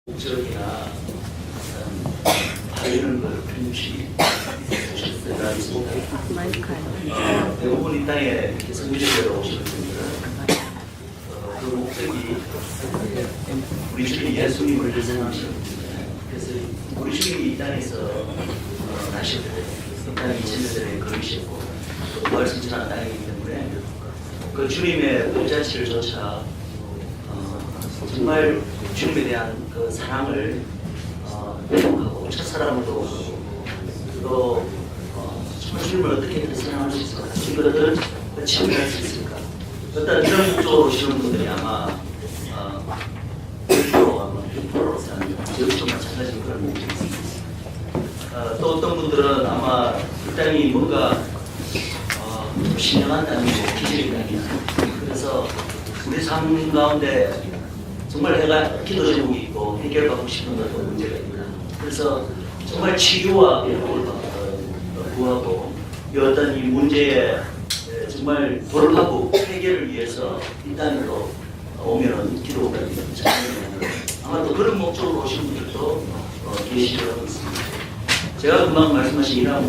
목적이나 바르는 걸 끊임없이 해주셨어요. 대부분 이 땅에 이렇게 성지적으로 오시는 분들은 그 목적이 우리 주님 예수님을 생각하시는 분들. 그래서 우리 주님이 이 땅에서 나실 때, 이 땅이 2000년 전에 걸으셨고 부활 승천한 땅이기 때문에 그 주님의 보좌실조차 정말 주님에 대한 그 사랑을 회복하고 첫사랑으로 또 정말 주님을 어떻게 사랑할 수 있을까? 주님을 어떻게 친밀할 수 있을까? 어떤 이런 쪽으로 오시는 분들이 아마 1%로 생각합니다. 저희도 마찬가지로 그런 분들이 있습니다. 또 어떤 분들은 아마 이 땅이 뭔가 좀 신령한 땅이고 기질의 땅이야. 그래서 우리 삶 가운데 정말 내가 기도 제목이 있고 해결받고 싶은 어떤 문제가 있다. 그래서 정말 치유와 회복을 구하고 이 어떤 이 문제에 정말 돌파구 해결을 위해서 이 땅으로 오면은 기도가 됩니다. 아마 또 그런 목적으로 오신 분들도 계시리라고 있습니다. 제가 금방 말씀하신 이러한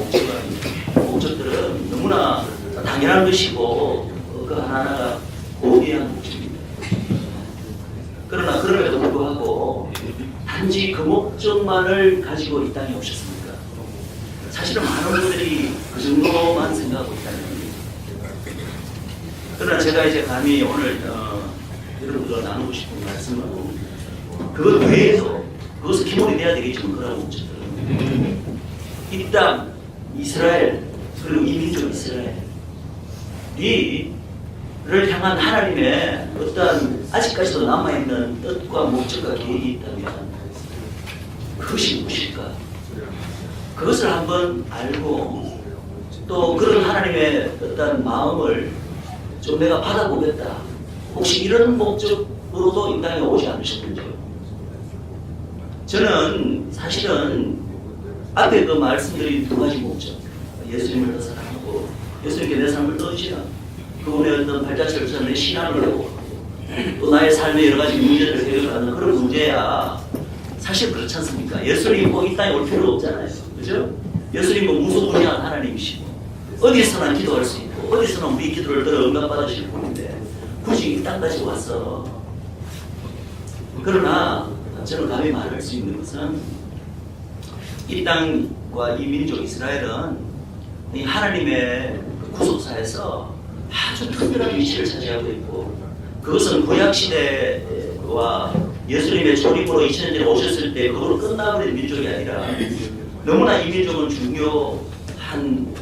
목적들은 너무나 당연한 것이고 그 하나하나가 고귀한 목적입니다. 그러나 그럼에도 불구하고 단지 그 목적만을 가지고 이 땅에 오셨습니까? 사실은 많은 분들이 그 정도만 생각하고 있다는 겁니다. 그러나 제가 이제 감히 오늘 여러분들과 나누고 싶은 말씀은 그것 외에도 그것은 기본이 돼야 되겠지만 그런 목적들은 이 땅 이스라엘 그리고 이 민족 이스라엘을 향한 하나님의 어떤 아직까지도 남아있는 뜻과 목적과 계획이 있다면 그것이 무엇일까? 그것을 한번 알고 또 그런 하나님의 어떤 마음을 좀 내가 받아보겠다. 혹시 이런 목적으로도 이 땅에 오지 않으셨는지요? 저는 사실은 앞에 그 말씀드린 두 가지 목적, 예수님을 더 사랑하고 예수님께 내 삶을 떠주시라, 그분의 어떤 발자취를 내 신앙을 하고 또 나의 삶의 여러 가지 문제를 해결하는 그런 문제야. 사실 그렇지 않습니까? 예수님 꼭 이 땅에 올 필요 없잖아요. 그죠? 예수님은 무소부지한 하나님이시고 어디서나 기도할 수 있고 어디서나 우리 기도를 들어 응답받으실 분인데 굳이 이 땅까지 와서. 그러나 저는 감히 말할 수 있는 것은 이 땅과 이 민족 이스라엘은 이 하나님의 구속사에서 아주 특별한 위치를 차지하고 있고, 그것은 구약시대와 예수님의 조림으로 2000년 전에 오셨을 때 그걸로 끝나버린 민족이 아니라 너무나 이 민족은 중요한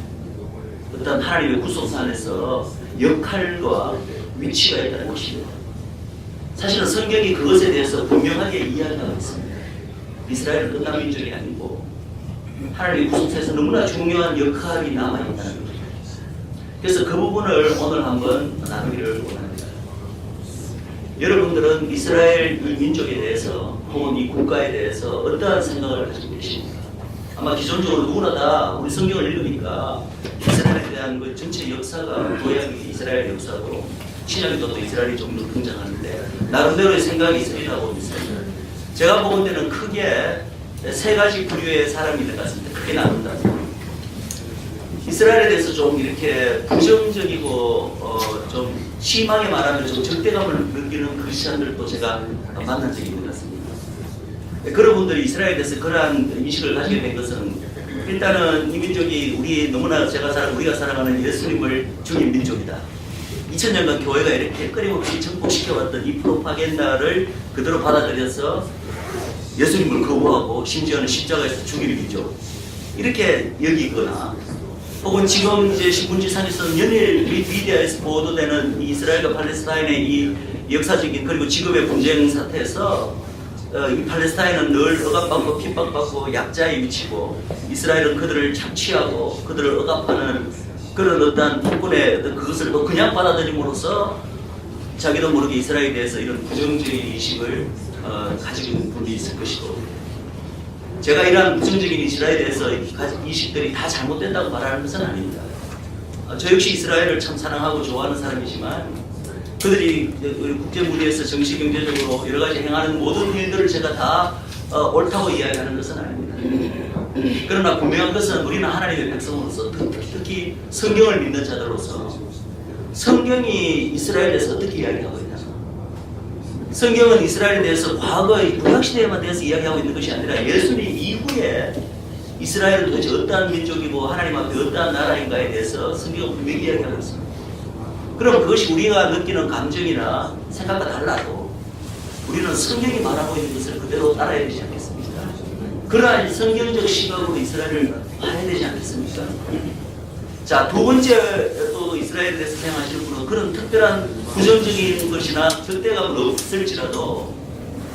어떤 하나님의 구속사 안에서 역할과 위치가 있다는 것입니다. 사실은 성경이 그것에 대해서 분명하게 이야기하고 있습니다. 이스라엘은 끝난 민족이 아니고 하나님의 구속사에서 너무나 중요한 역할이 남아있다는 것입니다. 그래서 그 부분을 오늘 한번 나누기를 원합니다. 여러분들은 이스라엘 이 민족에 대해서 혹은 이 국가에 대해서 어떠한 생각을 가지고 계십니까? 아마 기존적으로 누구나 다 우리 성경을 읽으니까 이스라엘에 대한 그 전체 역사가 구약이 이스라엘 역사고 신약에도 또 이스라엘이 좀 더 등장하는데 나름대로의 생각이 있으리라고 믿습니다. 제가 보는 데는 크게 세 가지 부류의 사람이 있는 것 같습니다. 크게 나눈다. 이스라엘에 대해서 좀 이렇게 부정적이고 좀 심하게 말하면 좀 적대감을 느끼는 크리스천들도 제가 만난 적이 있는 것 같습니다. 그런 분들이 이스라엘에 대해서 그러한 인식을 가지게 된 것은 일단은 이 민족이 우리가 사랑하는 예수님을 주님 민족이다. 2000년간 교회가 이렇게 끊임없이 정복시켜왔던 이 프로파간다를 그대로 받아들여서 예수님을 거부하고 심지어는 십자가에서 죽이는 민족 이렇게 여기거나, 혹은 지금 이제 신문지상에서 연일 미디어에서 보도되는 이스라엘과 팔레스타인의 이 역사적인 그리고 지금의 분쟁 사태에서 이 팔레스타인은 늘 억압받고 핍박받고 약자의 위치고 이스라엘은 그들을 착취하고 그들을 억압하는 그런 어떤 폭군의 그것을 또 그냥 받아들임으로써 자기도 모르게 이스라엘에 대해서 이런 부정적인 인식을 가지고 있는 분이 있을 것이고, 제가 이러한 부정적인 이스라엘에 대해서 인식들이 다 잘못된다고 말하는 것은 아닙니다. 저 역시 이스라엘을 참 사랑하고 좋아하는 사람이지만 그들이 국제 무대에서 정치 경제적으로 여러 가지 행하는 모든 일들을 제가 다 옳다고 이야기하는 것은 아닙니다. 그러나 분명한 것은 우리는 하나님의 백성으로서 특히 성경을 믿는 자들로서 성경이 이스라엘에 대해서 어떻게 이야기하고 있나? 성경은 이스라엘에 대해서 과거의 구약시대에만 대해서 이야기하고 있는 것이 아니라 예수님 이후에 이스라엘은 도대체 어떠한 민족이고 하나님 앞에 어떠한 나라인가에 대해서 성경은 분명히 이야기하고 있습니다. 그럼 그것이 우리가 느끼는 감정이나 생각과 달라도 우리는 성경이 말하고 있는 것을 그대로 따라야 되지 않겠습니까? 그러한 성경적 시각으로 이스라엘을 봐야 되지 않겠습니까? 자, 두 번째 또 이스라엘에 대해서 생각하시는 분은 그런 특별한 부정적인 것이나 적대감은 없을지라도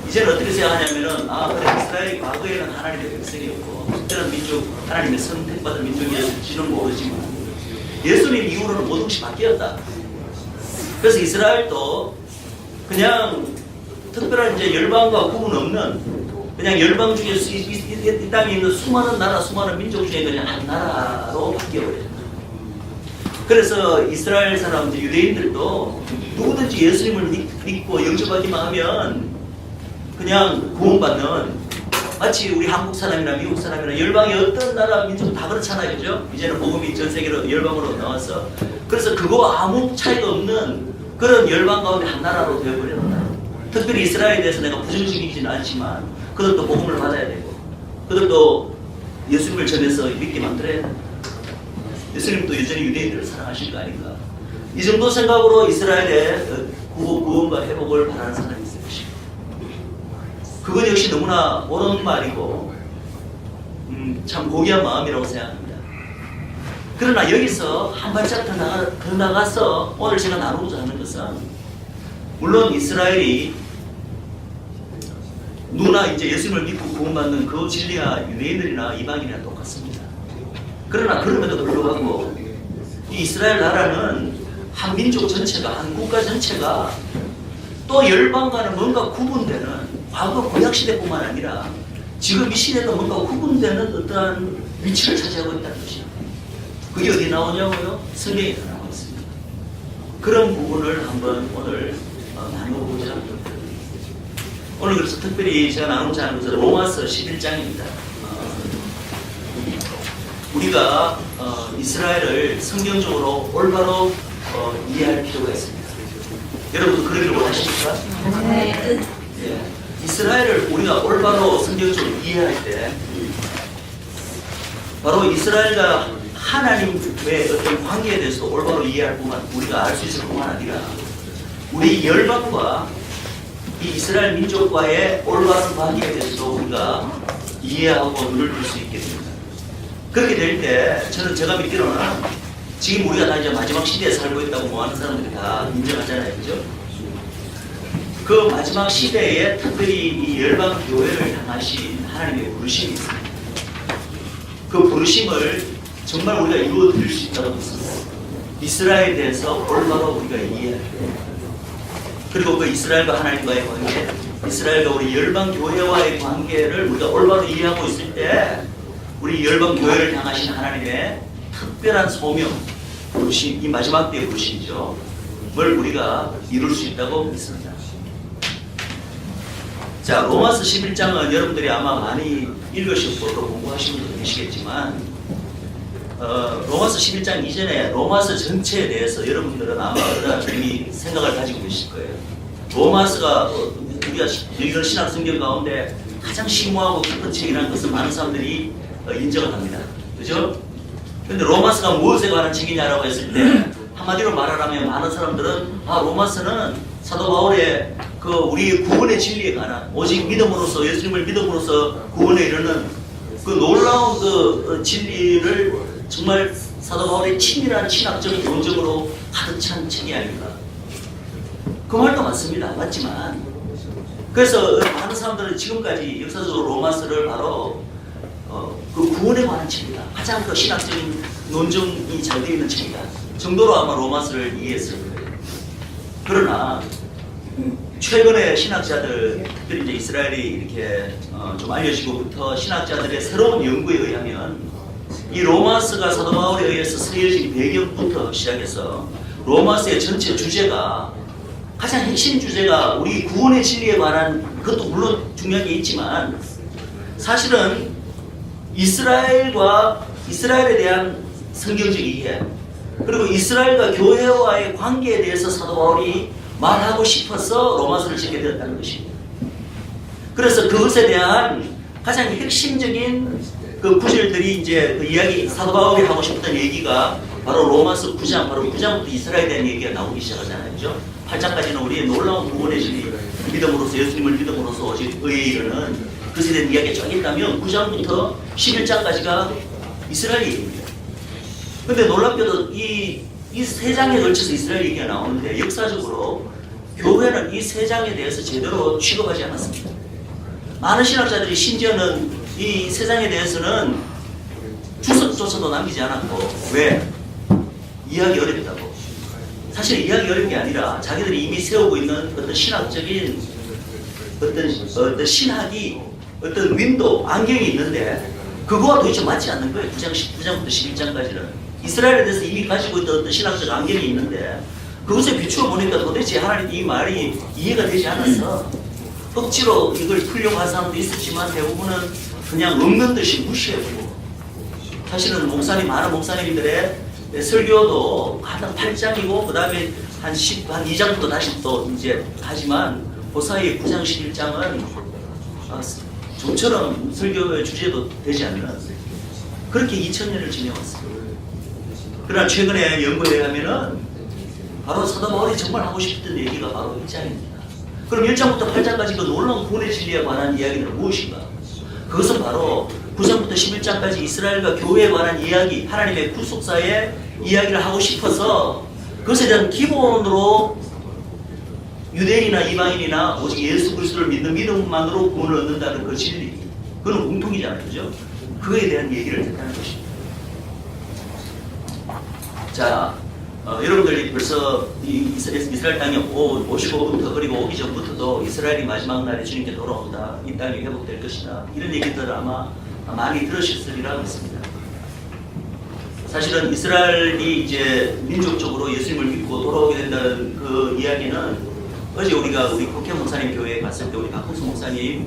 이제는 어떻게 생각하냐면은 그래, 이스라엘이 과거에는 하나님의 백성이었고 특별한 민족, 하나님의 선택받은 민족이었을지는 모르지만 예수님 이후로는 모든 것이 바뀌었다. 그래서 이스라엘도 그냥 특별한 이제 열방과 구분 없는 그냥 열방 중에 이 땅에 있는 수많은 나라, 수많은 민족 중에 그냥 한 나라로 바뀌어버렸다. 그래서 이스라엘 사람들, 유대인들도 누구든지 예수님을 믿고 영접하기만 하면 그냥 구원받는, 마치 우리 한국 사람이나 미국 사람이나 열방의 어떤 나라, 민족 다 그렇잖아요. 그죠? 이제는 복음이 전 세계로 열방으로 나와서 그래서 그거와 아무 차이가 없는 그런 열방 가운데 한 나라로 되어버렸다. 특별히 이스라엘에 대해서 내가 부정적이지는 않지만 그들도 복음을 받아야 되고 그들도 예수님을 전해서 믿게 만들어야 된다. 예수님도 여전히 유대인들을 사랑하실 거 아닌가. 이 정도 생각으로 이스라엘의 구원과 회복을 바라는 사람이 있을 것입니다. 그것 역시 너무나 옳은 말이고 참 고귀한 마음이라고 생각합니다. 그러나 여기서 한 발짝 더 나가서 오늘 제가 나누고자 하는 것은 물론 이스라엘이 누구나 이제 예수님을 믿고 구원받는 그 진리가 유대인들이나 이방인이나 똑같습니다. 그러나 그럼에도 불구하고 이 이스라엘 나라는 한 민족 전체가, 한 국가 전체가 또 열방과는 뭔가 구분되는 과거 구약시대뿐만 아니라 지금 이 시대도 뭔가 구분되는 어떠한 위치를 차지하고 있다는 것이죠. 그게 어디 나오냐고요? 성경에 나오고 있습니다. 그런 부분을 한번 오늘 나눠보자 합니다. 오늘 그래서 특별히 제가 나누고자 하는 것은 로마서 11장입니다. 우리가 이스라엘을 성경적으로 올바로 이해할 필요가 있습니다. 여러분도 그러기를 원하십니까? 네. 이스라엘을 우리가 올바로 성경적으로 이해할 때 바로 이스라엘과 하나님의 어떤 관계에 대해서 올바로 이해할 뿐만 우리가 알 수 있을 뿐만 아니라 우리 열방과 이 이스라엘 민족과의 올바른 관계에 대해서도 우리가 이해하고 눈을 뜰 수 있게 됩니다. 그렇게 될 때 저는 제가 믿기로는 지금 우리가 다 이제 마지막 시대에 살고 있다고 뭐 하는 사람들이 다 인정하잖아요. 그죠? 그 마지막 시대에 특별히 이 열방 교회를 향하신 하나님의 부르심이 있습니다. 그 부르심을 정말 우리가 이루어 드릴 수 있다고 믿습니다. 이스라엘에 대해서 올바로 우리가 이해할 때 그리고 그 이스라엘과 하나님과의 관계, 이스라엘과 우리 열방 교회와의 관계를 우리가 올바로 이해하고 있을 때 우리 열방 교회를 향하신 하나님의 특별한 소명, 부르심, 이 마지막 때의 부르심이죠. 뭘 우리가 이룰 수 있다고 믿습니다. 자, 로마서 11장은 여러분들이 아마 많이 읽으셨고 또 공부하신 분도 계시겠지만 로마서 11장 이전에 로마서 전체에 대해서 여러분들은 아마 이미 생각을 가지고 계실 거예요. 로마서가 우리가 읽은 신학 성경 가운데 가장 심오하고 깊은 책이라는 것을 많은 사람들이 인정을 합니다. 그죠? 근데 로마서가 무엇에 관한 책이냐라고 했을 때 한마디로 말하자면 많은 사람들은 로마서는 사도 바울의 그 우리 구원의 진리에 관한 오직 믿음으로써 예수님을 믿음으로써 구원에 이르는 그 놀라운 그 진리를 정말 사도 바울의 친밀한 신학적인 논증으로 가득 찬 책이 아닙니까? 그 말도 맞습니다. 맞지만 그래서 많은 사람들은 지금까지 역사적으로 로마서를 바로 그 구원에 관한 책이다. 가장 그 신학적인 논증이 잘 되어 있는 책이다. 정도로 아마 로마서를 이해했을 거예요. 그러나 최근에 신학자들, 특별히 이제 이스라엘이 이렇게 좀 알려지고부터 신학자들의 새로운 연구에 의하면 이 로마서가 사도 바울에 의해서 쓰여진 배경부터 시작해서 로마서의 전체 주제가 가장 핵심 주제가 우리 구원의 진리에 관한 그것도 물론 중요한 게 있지만 사실은 이스라엘에 대한 성경적 이해, 그리고 이스라엘과 교회와의 관계에 대해서 사도 바울이 말하고 싶어서 로마서를 쓰게 되었다는 것입니다. 그래서 그것에 대한 가장 핵심적인 그 구절들이 이제 그 이야기, 사도 바울이 하고 싶었던 얘기가 바로 로마서 9장, 바로 9장부터 이스라엘에 대한 얘기가 나오기 시작하잖아요. 그죠? 8장까지는 우리의 놀라운 구원의 진리, 믿음으로서, 예수님을 믿음으로서 오직 의에 이르는 그것에 대한 이야기가 쫙 있다면 9장부터 11장까지가 이스라엘 얘기입니다. 근데 놀랍게도 이 세 장에 걸쳐서 이스라엘 얘기가 나오는데 역사적으로 교회는 이 세 장에 대해서 제대로 취급하지 않았습니다. 많은 신학자들이 심지어는 이 세 장에 대해서는 주석조차도 남기지 않았고, 왜? 이해하기 어렵다고. 사실 이해하기 어려운 게 아니라 자기들이 이미 세우고 있는 어떤 신학적인 어떤 신학이 어떤 윈도, 안경이 있는데 그거와 도대체 맞지 않는 거예요. 9장부터 11장까지는. 이스라엘에 대해서 이미 가지고 있던 어떤 신학적 안경이 있는데 그것에 비추어 보니까 도대체 하나님 이 말이 이해가 되지 않아서 억지로 이걸 풀려고 한 사람도 있었지만 대부분은 그냥 없는 듯이 무시해버리고, 사실은 많은 목사님들의 설교도 한 8장이고 그 다음에 한 2장부터 다시 또 이제 하지만 그 사이에 9장 11장은 좀처럼 설교의 주제도 되지 않는 그렇게 2000년을 지내왔어요. 그러나 최근에 연구에 하면은 바로 사도 바울이 정말 하고 싶었던 얘기가 바로 1장입니다. 그럼 1장부터 8장까지 그 놀라운 구원의 진리에 관한 이야기는 무엇인가? 그것은 바로 9장부터 11장까지 이스라엘과 교회에 관한 이야기, 하나님의 구속사의 이야기를 하고 싶어서 그것에 대한 기본으로 유대인이나 이방인이나 오직 예수 그리스도를 믿는 믿음만으로 구원을 얻는다는 그 진리, 그건 공통이잖아요. 그죠? 그거에 대한 얘기를 했다는 것입니다. 자, 여러분들이 벌써 이스라엘 땅에 오시고부터, 그리고 오기 전부터도 이스라엘이 마지막 날에 주님께 돌아온다, 이 땅이 회복될 것이다, 이런 얘기들을 아마 많이 들으셨으리라 믿습니다. 사실은 이스라엘이 이제 민족적으로 예수님을 믿고 돌아오게 된다는 그 이야기는 어제 우리 국회 목사님 교회에 갔을 때 우리 박훈수 목사님의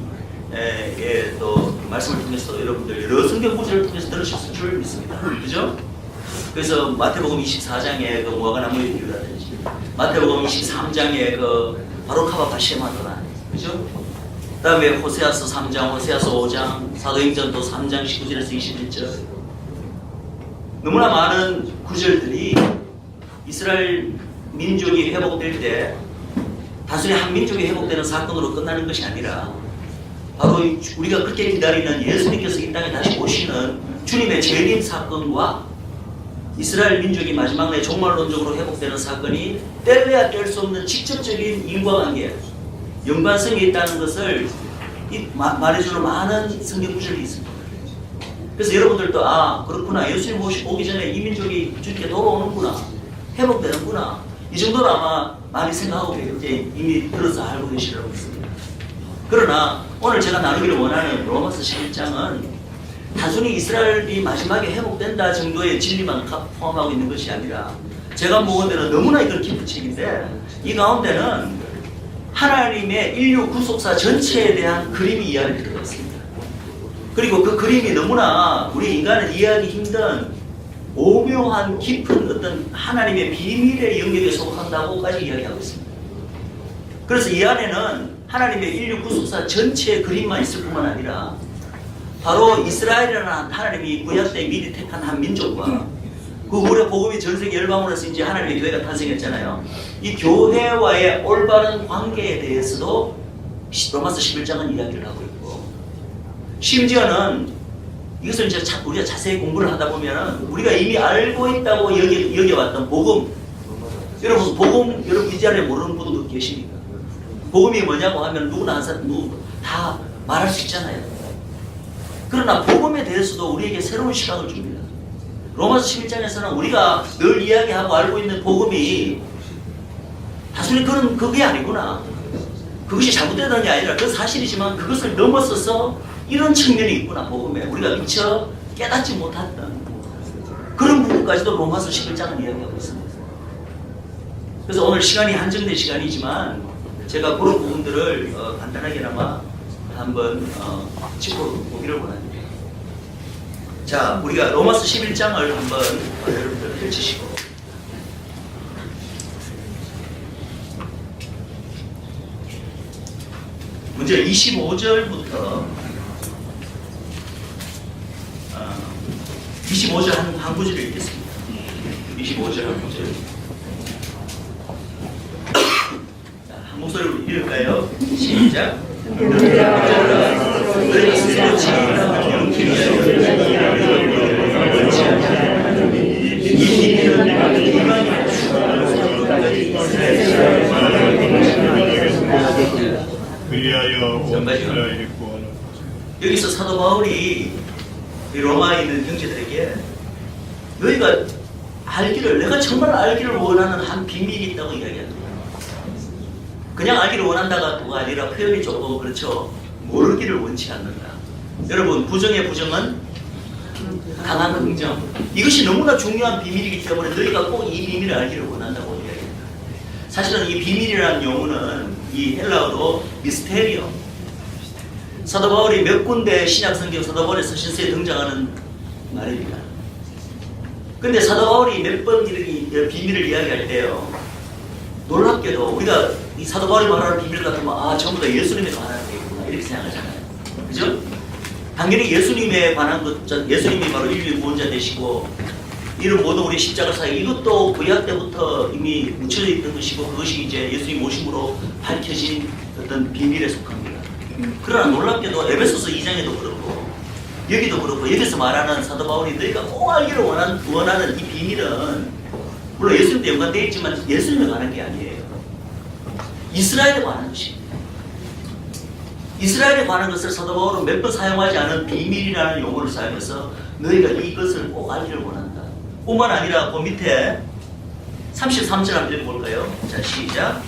또 말씀을 통해서 여러분들 여러 성경 구절을 통해서 들으셨을 줄 믿습니다. 그죠? 그래서 마태복음 24장에 그 무화과나무의 비유라든지, 마태복음 23장에 그 바로카바 바시마도라, 그죠? 그 다음에 호세아서 3장, 호세아서 5장, 사도행전 또 3장 19절에서 21절, 너무나 많은 구절들이 이스라엘 민족이 회복될 때 단순히 한 민족이 회복되는 사건으로 끝나는 것이 아니라 바로 우리가 그렇게 기다리는 예수님께서 이 땅에 다시 오시는 주님의 재림 사건과 이스라엘 민족이 마지막 날 종말론적으로 회복되는 사건이 뗄래야 뗄 수 없는 직접적인 인과관계, 연관성이 있다는 것을 말해주는 많은 성경 구절이 있습니다. 그래서 여러분들도 그렇구나, 예수님 오기 전에 이 민족이 주님께 돌아오는구나, 회복되는구나, 이 정도로 아마 많이 생각하고 이제 이미 들어서 알고 계시라고 믿습니다. 그러나 오늘 제가 나누기를 원하는 로마서 11장은 단순히 이스라엘이 마지막에 회복된다 정도의 진리만 포함하고 있는 것이 아니라 제가 보는 데는 너무나 이건 깊은 책인데 이 가운데는 하나님의 인류 구속사 전체에 대한 그림이 이야기가 들어가 있습니다. 그리고 그 그림이 너무나 우리 인간은 이해하기 힘든 오묘한 깊은 어떤 하나님의 비밀의 영역에 속한다고까지 이야기하고 있습니다. 그래서 이 안에는 하나님의 인류 구속사 전체의 그림만 있을 뿐만 아니라 바로 이스라엘이라는 하나님이 구약 때 미리 택한 한 민족과 그 후에 복음이 전 세계 열방으로서 이제 하나님의 교회가 탄생했잖아요. 이 교회와의 올바른 관계에 대해서도 로마서 11장은 이야기를 하고 있고, 심지어는 이것을 이제 우리가 자세히 공부를 하다 보면 우리가 이미 알고 있다고 여겨왔던 복음, 여러분 복음 여러분 이 자리에 모르는 분도 계십니까? 복음이 뭐냐고 하면 누구나 한 사람 다 말할 수 있잖아요. 그러나 복음에 대해서도 우리에게 새로운 시각을 줍니다. 로마서 11장에서는 우리가 늘 이야기하고 알고 있는 복음이 단순히 그게 아니구나, 그것이 잘못되다는 게 아니라 그 사실이지만 그것을 넘어서서 이런 측면이 있구나, 복음에 우리가 미처 깨닫지 못했던 그런 부분까지도 로마서 11장은 이야기하고 있습니다. 그래서 오늘 시간이 한정된 시간이지만 제가 그런 부분들을 간단하게나마 한번 짚어보기를 원합니다. 자, 우리가 로마서 11장을 한번 여러분들 펼치시고 먼저 25절부터 25절 한 구절을 읽겠습니다. 25절 한 구절. 자, 한 목소리로 읽을까요? 시작. 여기서 사도 바울이 로마에 있는 형제들에게 너희가 알기를, 내가 정말 알기를 원하는 한 비밀이 있다고 이야기합니다. 그냥 알기를 원한다가 아니라 표현이 조금 그렇죠. 모르기를 원치 않는다. 여러분, 부정의 부정은 강한 긍정. 이것이 너무나 중요한 비밀이기 때문에 너희가 꼭 이 비밀을 알기를 원한다고 이야기합니다. 사실은 이 비밀이라는 용어는 이 헬라어로 미스테리오. 사도 바울이 몇 군데 신약 성경 사도 바울의 서신서에 등장하는 말입니다. 근데 사도 바울이 몇 번 이렇게 비밀을 이야기할 때요, 놀랍게도 우리가 이 사도 바울이 말하는 비밀 같으면 전부 다 예수님에 관한 얘기구나 이렇게 생각하잖아요. 그죠? 당연히 예수님에 관한 것, 예수님이 바로 인류의 구원자 되시고 이런 모든 우리 십자가 사역, 이것도 구약 때부터 이미 묻혀져 있던 것이고 그것이 이제 예수님 오심으로 밝혀진 어떤 비밀에 속합니다. 그러나 놀랍게도 에베소서 2장에도 그렇고 여기도 그렇고 여기서 말하는 사도 바울이 너희가 꼭 알기를 원하는 이 비밀은 물론 예수님도 연관되어 있지만 예수님에 관한 게 아니에요. 이스라엘에 관한 것입니다. 이스라엘에 관한 것을 사도 바울은 몇 번 사용하지 않은 비밀이라는 용어를 사용해서 너희가 이것을 꼭 알기를 원한다. 뿐만 아니라 그 밑에 33절 한번 읽어볼까요? 자, 시작.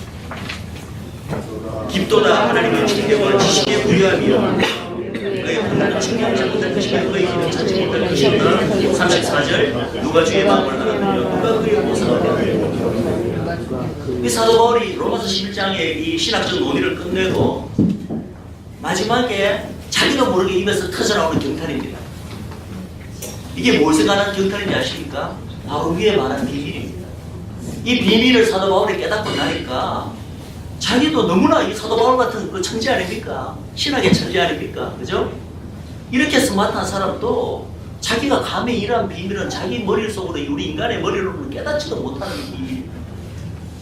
깊도다 하나님의 지식과 지식의 부유함이요 그의 판단은 중요하지 못할 것이며 그의 힘은 찾지 못할 것이다. 34절 누가 주의 마음을 알아내며 누가 그의 보상을 내느냐. 이 사도 바울이 로마서 11장의 이 신학적 논의를 끝내고 마지막에 자기가 모르게 입에서 터져나오는 경탄입니다. 이게 무엇에 관한 경탄인지 아십니까? 바로 위에 말한 비밀입니다. 이 비밀을 사도 바울이 깨닫고 나니까 자기도 너무나 이 사도 바울 같은 그 천재 아닙니까? 신학의 천재 아닙니까? 그죠? 이렇게 스마트한 사람도 자기가 감히 이러한 비밀은 자기 머릿속으로 우리 인간의 머리로는 깨닫지도 못하는 비밀.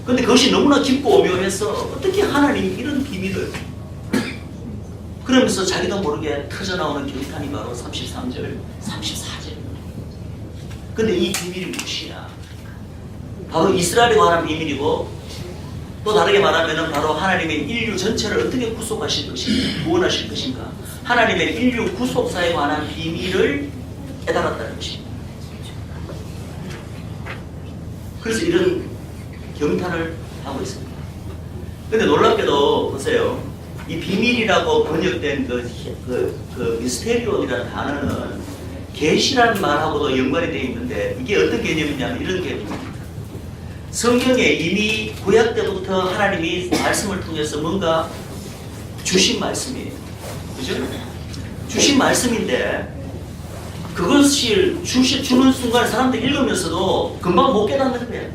근데 그것이 너무나 깊고 오묘해서 어떻게 하나님이 이런 비밀을 그러면서 자기도 모르게 터져나오는 경탄이 바로 33절, 34절. 근데 이 비밀이 무엇이냐? 바로 이스라엘에 관한 비밀이고 또 다르게 말하면 바로 하나님의 인류 전체를 어떻게 구속하실 것인가, 구원하실 것인가, 하나님의 인류 구속사에 관한 비밀을 깨달았다는 것입니다. 그래서 이런 경탄을 하고 있습니다. 근데 놀랍게도 보세요. 이 비밀이라고 번역된 그 미스테리온이라는 단어는 계시라는 말하고도 연관이 되어 있는데 이게 어떤 개념이냐면 이런 개념입니다. 성경에 이미 구약 때부터 하나님이 말씀을 통해서 뭔가 주신 말씀이에요. 그죠? 주신 말씀인데 그것을 주는 순간 사람들이 읽으면서도 금방 못 깨닫는 거예요.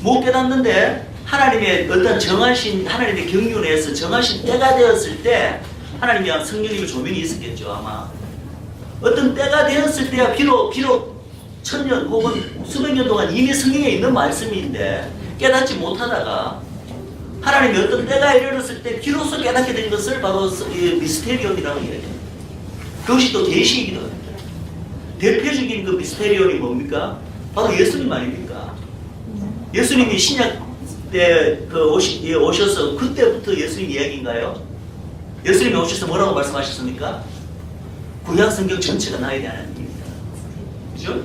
못 깨닫는데 하나님의 어떤 정하신 하나님의 경륜 내에서 정하신 때가 되었을 때 하나님이 성령님의 조명이 있었겠죠. 아마 어떤 때가 되었을 때야 비록 천년 혹은 수백 년 동안 이미 성경에 있는 말씀인데 깨닫지 못하다가 하나님이 어떤 때가 이르렀을 때 비로소 깨닫게 된 것을 바로 미스테리온이라고 이야기합니다. 그것이 또 계시이기도 합니다. 대표적인 그 미스테리온이 뭡니까? 바로 예수님 아닙니까? 예수님이 신약 때 오셔서 그때부터 예수님 이야기인가요? 예수님이 오셔서 뭐라고 말씀하셨습니까? 구약 성경 전체가 나에 대한 하나님입니다. 그죠?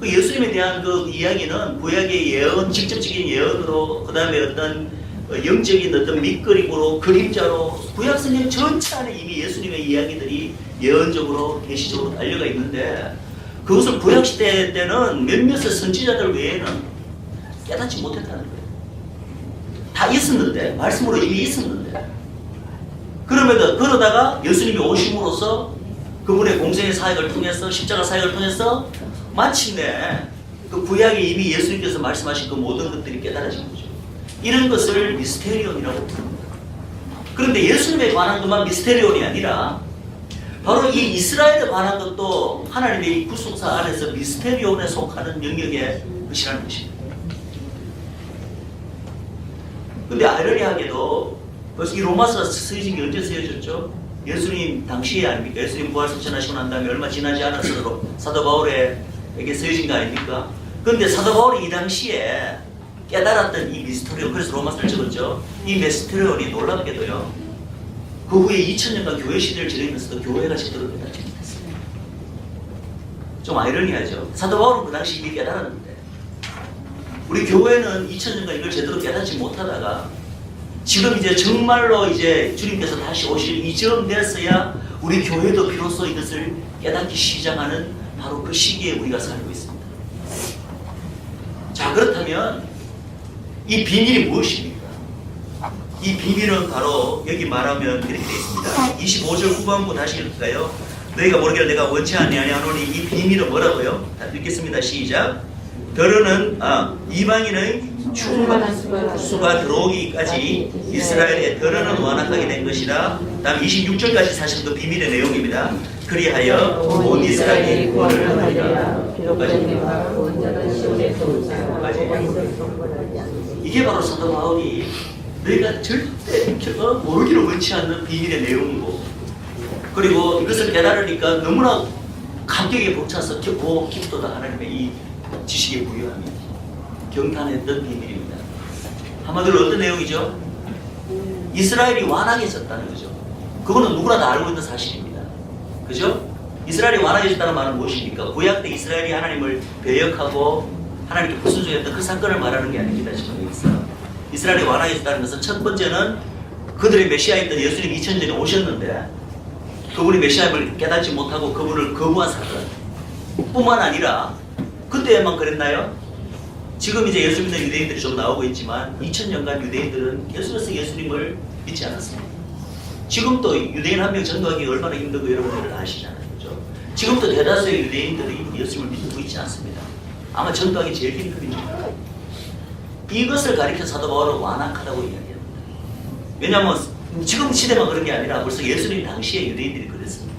그 예수님에 대한 그 이야기는 구약의 예언, 직접적인 예언으로, 그 다음에 어떤 영적인 어떤 밑그림으로, 그림자로 구약 성경 전체 안에 이미 예수님의 이야기들이 예언적으로, 계시적으로 달려가 있는데 그것을 구약 시대 때는 몇몇의 선지자들 외에는 깨닫지 못했다는 거예요. 다 있었는데, 말씀으로 이미 있었는데 그러다가 예수님이 오심으로써 그분의 공생의 사역을 통해서 십자가 사역을 통해서 마침내 그 구약에 이미 예수님께서 말씀하신 그 모든 것들이 깨달아진 거죠. 이런 것을 미스테리온이라고 부릅니다. 그런데 예수님에 관한 것만 미스테리온이 아니라 바로 이 이스라엘에 관한 것도 하나님의 이 구속사 안에서 미스테리온에 속하는 영역의 것이라는 것입니다. 근데 아이러니하게도 벌써 이 로마서 쓰여진 게 언제 쓰여졌죠? 예수님 당시에 아닙니까? 예수님 부활 승천하시고 난 다음에 얼마 지나지 않아서 사도 바울에게 쓰여진 거 아닙니까? 그런데 사도 바울이 이 당시에 깨달았던 이 미스테리온, 그래서 로마서를 적었죠. 이 미스테리온이 놀랍게도요, 그 후에 2000년간 교회 시대를 지내면서도 교회가 제대로 깨닫지 못했어요. 좀 아이러니하죠. 사도 바울은 그 당시 이미 깨달았는데 우리 교회는 2000년간 이걸 제대로 깨닫지 못하다가 지금 이제 정말로 이제 주님께서 다시 오실 이점 됐어야 우리 교회도 비로소 이것을 깨닫기 시작하는 바로 그 시기에 우리가 살고 있습니다. 자, 그렇다면 이 비밀이 무엇입니까? 이 비밀은 바로 여기 말하면 이렇게 되어 있습니다. 25절 후반부 다시 읽을까요? 너희가 모르기를 내가 원치 아니하노니 이 비밀은 뭐라고요? 다 읽겠습니다. 시작. 더러는 이방인의 충만한 수가 들어오기까지 이스라엘의 더러는 완악하게 된 것이라. 다음 26절까지 사실 그 비밀의 내용입니다. 그리하여 온 이스라엘이 구원을 얻으리라. 이게 바로 사도 바울이 너희가 절대 모르기를 원치 않는 비밀의 내용이고, 그리고 이것을 깨달으니까 너무나 감격에 벅차서 기쁘다 하나님의 이 지식의 부유함이 경탄했던 비밀입니다. 한마디로 어떤 내용이죠? 이스라엘이 완악해졌다는 거죠. 그거는 누구나 다 알고 있는 사실입니다. 그죠? 이스라엘이 완악해졌다는 말은 무엇입니까? 구약 때 이스라엘이 하나님을 배역하고 하나님께 불순종했던 그 사건을 말하는 게 아닙니다. 지금 여기서 이스라엘이 완악해졌다는 것은 첫 번째는 그들의 메시아였던 예수님 2000년에 오셨는데 그분이 메시아임을 깨닫지 못하고 그분을 거부한 사건 뿐만 아니라, 그때만 그랬나요? 지금 이제 예수 믿는 유대인들이 좀 나오고 있지만 2000년간 유대인들은 계속해서 예수님을 믿지 않았습니다. 지금도 유대인 한 명 전도하기 얼마나 힘들고 여러분들 다 아시잖아요. 그죠? 지금도 대다수의 유대인들이 예수님을 믿고 있지 않습니다. 아마 전도하기 제일 힘든 일입니다. 이것을 가리켜 사도 바울은 완악하다고 이야기합니다. 왜냐하면 지금 시대만 그런 게 아니라 벌써 예수님 당시에 유대인들이 그랬습니다.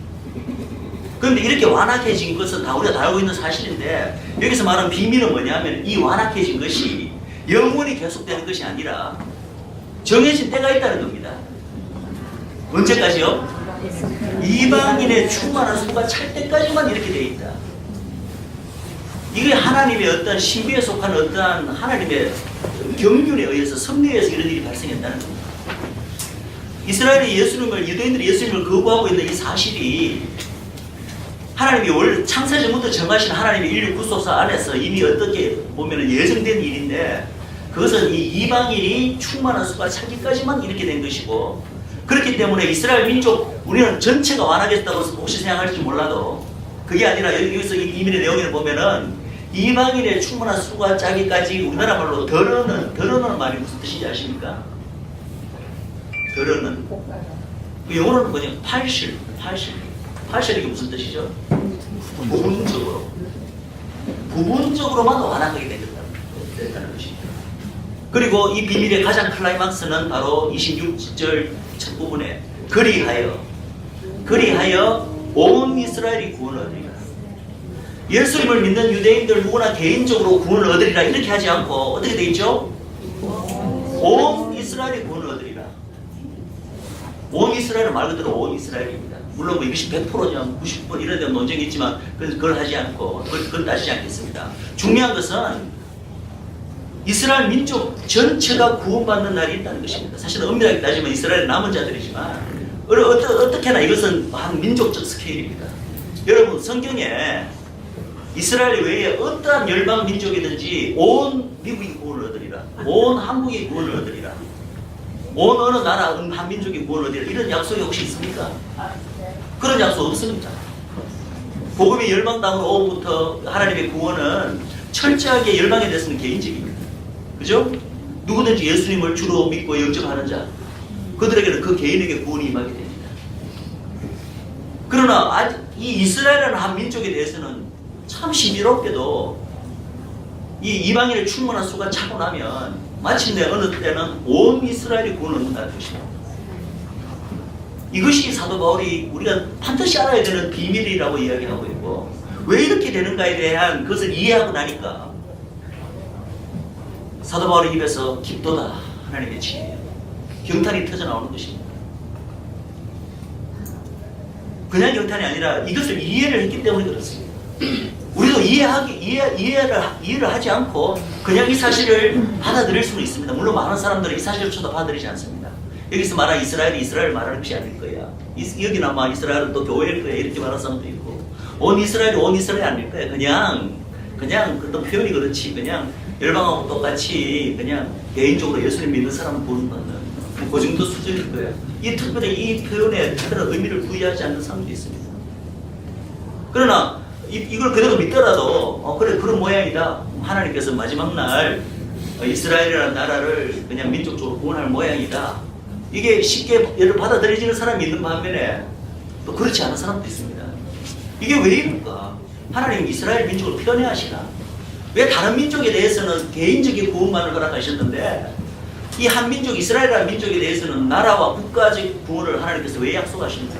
그런데 이렇게 완악해진 것은 다 우리가 다 알고 있는 사실인데, 여기서 말하는 비밀은 뭐냐면 이 완악해진 것이 영원히 계속되는 것이 아니라 정해진 때가 있다는 겁니다. 언제까지요? 이방인의 충만한 수가 찰 때까지만 이렇게 되어 있다. 이게 하나님의 어떤 신비에 속한 어떠한 하나님의 경륜에 의해서, 섭리에 의해서 이런 일이 발생했다는 겁니다. 이스라엘이 유대인들이 예수님을 거부하고 있는 이 사실이 하나님이 원래 창세전부터 정하신 하나님의 인류 구속사 안에서 이미 어떻게 보면 예정된 일인데, 그것은 이 이방인이 충만한 수가 차기까지만 이렇게 된 것이고, 그렇기 때문에 이스라엘 민족, 우리는 전체가 완악했다고 혹시 생각할지 몰라도 그게 아니라 여기서 이 비밀의 내용을 보면은 이방인의 충만한 수가 짜기까지, 우리나라 말로 더러는 말이 무슨 뜻인지 아십니까? 더러는 그 영어로는 그냥 팔실 이게 무슨 뜻이죠? 부분적으로만 완악하게 됐다는 것입니다. 그리고 이 비밀의 가장 클라이막스는 바로 26절 첫 부분에 그리하여 온 이스라엘이 구원을 얻으리라. 예수님을 믿는 유대인들 누구나 개인적으로 구원을 얻으리라 이렇게 하지 않고 어떻게 되어 있죠? 온 이스라엘이 구원을 얻으리라. 온 이스라엘은 말 그대로 온 이스라엘입니다. 물론 뭐 이것이 100%냐 90% 이런 데 논쟁이 있지만 그걸 하지 않고 그걸 따지지 않겠습니다. 중요한 것은 이스라엘 민족 전체가 구원받는 날이 있다는 것입니다. 사실은 엄밀하게 따지면 이스라엘 남은 자들이지만 어떻게나 이것은 한 민족적 스케일입니다. 여러분 성경에 이스라엘 외에 어떠한 열방 민족이든지 온 미국이 구원을 얻으리라, 온 한국이 구원을 얻으리라, 온 어느 나라 한 민족이 구원을 얻으리라 이런 약속이 혹시 있습니까? 그런 약속 없습니다. 복음이 열방 땅으로 오부터 하나님의 구원은 철저하게 열방에 대해서는 개인적입니다. 그죠? 누구든지 예수님을 주로 믿고 영접하는 자, 그들에게는 그 개인에게 구원이 임하게 됩니다. 그러나 이 이스라엘이라는 한 민족에 대해서는 참 신비롭게도 이 이방인의 충만한 수가 차고 나면 마침내 어느 때는 온 이스라엘이 구원을 얻는다는 것입니다. 이것이 사도 바울이 우리가 반드시 알아야 되는 비밀이라고 이야기하고 있고, 왜 이렇게 되는가에 대한 그것을 이해하고 나니까 사도 바울의 입에서 깊도다 하나님의 지혜예요. 경탄이 터져나오는 것입니다. 그냥 경탄이 아니라 이것을 이해를 했기 때문에 그렇습니다. 우리도 이해를 하지 않고 그냥 이 사실을 받아들일 수는 있습니다. 물론 많은 사람들은 이 사실조차도 받아들이지 않습니다. 여기서 말한 이스라엘을 말하는 것이 아닐 거야. 여기는 아마 이스라엘은 또 교회일 거야. 이렇게 말하는 사람도 있고, 온 이스라엘이 아닐 거야. 그냥 어떤 표현이 그렇지. 그냥 열방하고 똑같이 그냥 개인적으로 예수님 믿는 사람은 구원받는 그 정도 수준일 거야. 특별히 이 표현에 특별한 의미를 부여하지 않는 사람도 있습니다. 그러나 이걸 그대로 믿더라도 그래 그런 모양이다. 하나님께서 마지막 날 이스라엘이라는 나라를 그냥 민족적으로 구원할 모양이다. 이게 쉽게 얘를 받아들여지는 사람이 있는 반면에 또 그렇지 않은 사람도 있습니다. 이게 왜 이럴까? 하나님 이스라엘 민족을 편애하시나? 왜 다른 민족에 대해서는 개인적인 구원만을 허락하셨는데 이 한 민족, 이스라엘이라는 민족에 대해서는 나라와 국가적 구원을 하나님께서 왜 약속하시는가?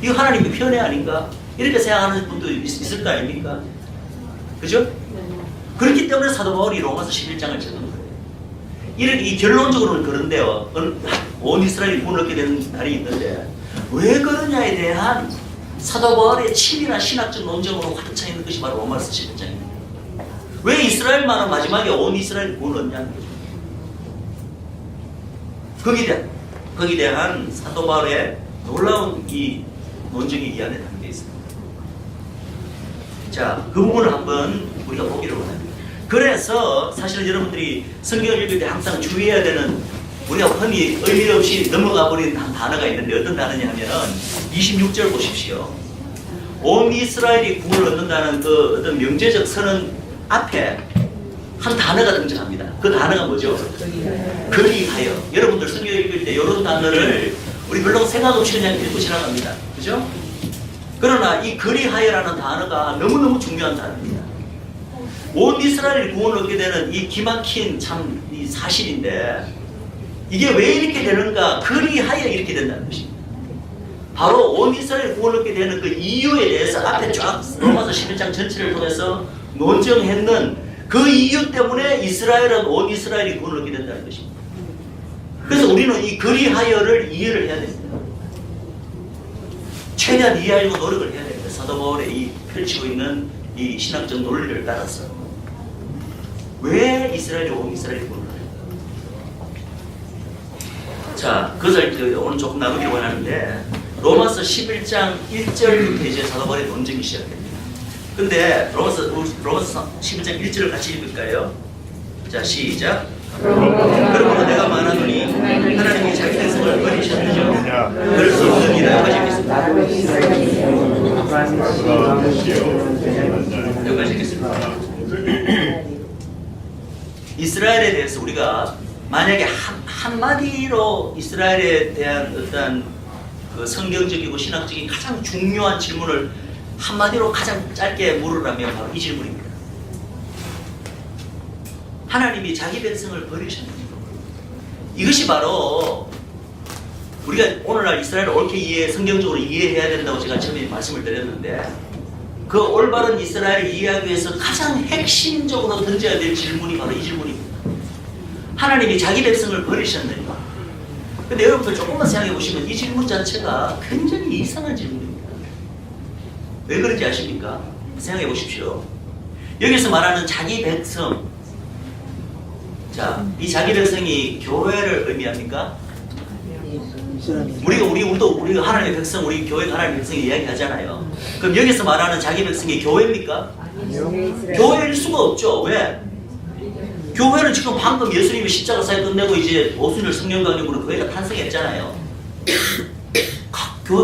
이거 하나님의 편애 아닌가? 이렇게 생각하는 분도 있을 거 아닙니까? 그죠? 그렇기 때문에 사도 바울이 로마서 11장을 적은 거예요. 이 결론적으로는 그런데요. 온 이스라엘이 구원을 얻게 되는 날이 있는데 왜 그러냐에 대한 사도 바울의 치밀한 신학적 논쟁으로 활짝 차 있는 것이 바로 로마서 11장입니다. 왜 이스라엘만은 마지막에 온 이스라엘이 구원을 얻냐는 거죠. 거기에 대한 사도 바울의 놀라운 이 논쟁이 이 안에 담겨 있습니다. 자, 그 부분을 한번 우리가 보기를 원합니다. 그래서 사실은 여러분들이 성경을 읽을 때 항상 주의해야 되는, 우리가 흔히 의미 없이 넘어가 버린 한 단어가 있는데 어떤 단어냐 하면 26절 보십시오. 온 이스라엘이 구원을 얻는다는 그 어떤 명제적 선언 앞에 한 단어가 등장합니다. 그 단어가 뭐죠? 그리하여. 여러분들 성경 읽을 때 이런 단어를 우리 별로 생각 없이 그냥 읽고 지나갑니다. 그죠? 그러나 이 그리하여라는 단어가 너무너무 중요한 단어입니다. 온 이스라엘이 구원을 얻게 되는 이 기막힌 참 이 사실인데 이게 왜 이렇게 되는가? 그리하여 이렇게 된다는 것입니다. 바로 온 이스라엘 구원을 얻게 되는 그 이유에 대해서 앞에 쫙 로마서 11장 전체를 통해서 논증했는 그 이유 때문에 온 이스라엘이 구원을 얻게 된다는 것입니다. 그래서 우리는 이 그리하여를 이해를 해야 됩니다. 최대한 이해하려고 노력을 해야 됩니다. 사도 바울의 이 펼치고 있는 이 신학적 논리를 따라서 왜 온 이스라엘이 구원을 얻게 된다. 자, 그것을 오늘 조금 나누기를 원하는데 로마서 11장 1절부터 이제 사도 바울의 논쟁이 시작됩니다. 근데 로마서 11장 1절을 같이 읽을까요? 자, 시작. 그러므로 내가 말하노니 하나님이 자기 백성을 버리셨느냐? 그럴 수 없느니라. 여기까지 읽겠습니다. 이스라엘에 대해서 우리가 만약에 한마디로 이스라엘에 대한 어떤 그 성경적이고 신학적인 가장 중요한 질문을 한마디로 가장 짧게 물으라면 바로 이 질문입니다. 하나님이 자기 백성을 버리셨느냐? 이것이 바로 우리가 오늘날 이스라엘을 옳게 성경적으로 이해해야 된다고 제가 처음에 말씀을 드렸는데 그 올바른 이스라엘을 이해하기 위해서 가장 핵심적으로 던져야 될 질문이 바로 이 질문입니다. 하나님이 자기 백성을 버리셨느냐? 근데 여러분들 조금만 생각해 보시면 이 질문 자체가 굉장히 이상한 질문입니다. 왜 그런지 아십니까? 생각해 보십시오. 여기서 말하는 자기 백성, 자, 이 자기 백성이 교회를 의미합니까? 우리가 하나님의 백성, 우리 교회 하나님의 백성이 이야기하잖아요. 그럼 여기서 말하는 자기 백성이 교회입니까? 교회일 수가 없죠. 왜? 교회는 지금 방금 예수님이 십자가 사역 끝내고 이제 오순절 성령 강림으로 교회가 탄생했잖아요.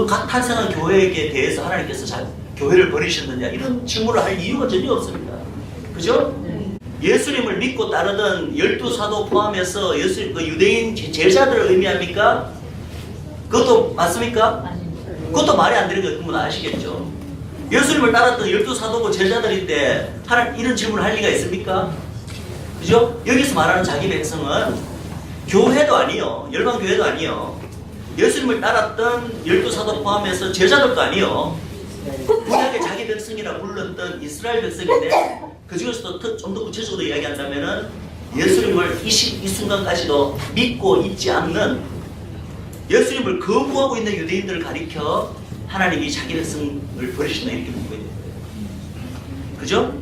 각 탄생한 교회에 대해서 하나님께서 교회를 버리셨느냐 이런 질문을 할 이유가 전혀 없습니다. 그죠? 예수님을 믿고 따르던 12사도 포함해서 그 유대인 제자들을 의미합니까? 그것도 맞습니까? 그것도 말이 안 되는 거 그분 아시겠죠? 예수님을 따랐던 12사도고 제자들인데 하나님 이런 질문을 할 리가 있습니까? 그죠? 여기서 말하는 자기 백성은 교회도 아니요, 열방교회도 아니요, 예수님을 따랐던 12사도 포함해서 제자들도 아니요, 구약의 자기 백성이라 불렀던 이스라엘 백성인데 그 중에서도 좀 더 구체적으로 이야기한다면은 예수님을 이 순간까지도 믿고 있지 않는, 예수님을 거부하고 있는 유대인들을 가리켜 하나님이 자기 백성을 버리신다 이렇게 보고 있는 거예요. 그죠?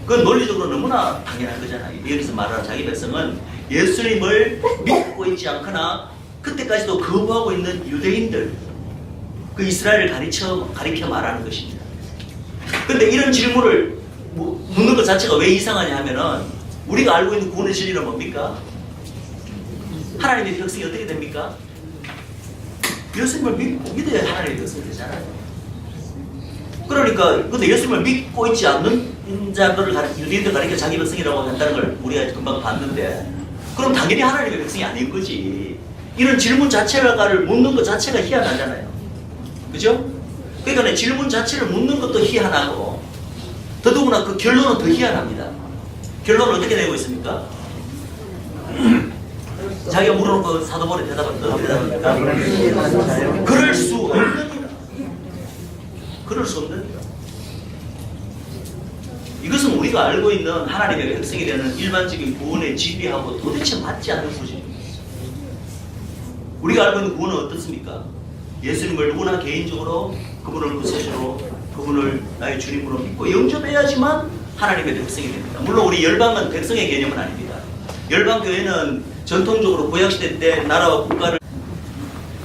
그건 논리적으로 너무나 당연한 거잖아요. 여기서 말하는 자기 백성은 예수님을 믿고 있지 않거나 그때까지도 거부하고 있는 유대인들, 그 이스라엘을 가리켜 말하는 것입니다. 그런데 이런 질문을 묻는 것 자체가 왜 이상하냐 하면은 우리가 알고 있는 구원의 진리는 뭡니까? 하나님의 백성이 어떻게 됩니까? 예수님을 믿어야 하나님의 백성이 되잖아요. 그러니까 근데 예수님을 믿고 있지 않는 자들을 유대인들 가리켜 자기 백성이라고 한다는 걸 우리가 금방 봤는데, 그럼 당연히 하나님의 백성이 아닌 거지. 이런 질문 자체를 묻는 것 자체가 희한하잖아요. 그죠? 그러니까 질문 자체를 묻는 것도 희한하고 더더구나 그 결론은 더 희한합니다. 결론은 어떻게 되고 있습니까? 자기가 물어놓고 사도벌에 어떻게 대답합니까? 그럴 수 없느니라. 그럴 수 없느니라. 이것은 우리가 알고 있는 하나님의 백성이 되는 일반적인 구원의 진리하고 도대체 맞지 않는 소식입니다. 우리가 알고 있는 구원은 어떻습니까? 예수님을 누구나 개인적으로 그분을 구세주로, 그분을 나의 주님으로 믿고 영접해야지만 하나님의 백성이 됩니다. 물론 우리 열방은 백성의 개념은 아닙니다. 열방교회는 전통적으로 구약시대 때 나라와 국가를,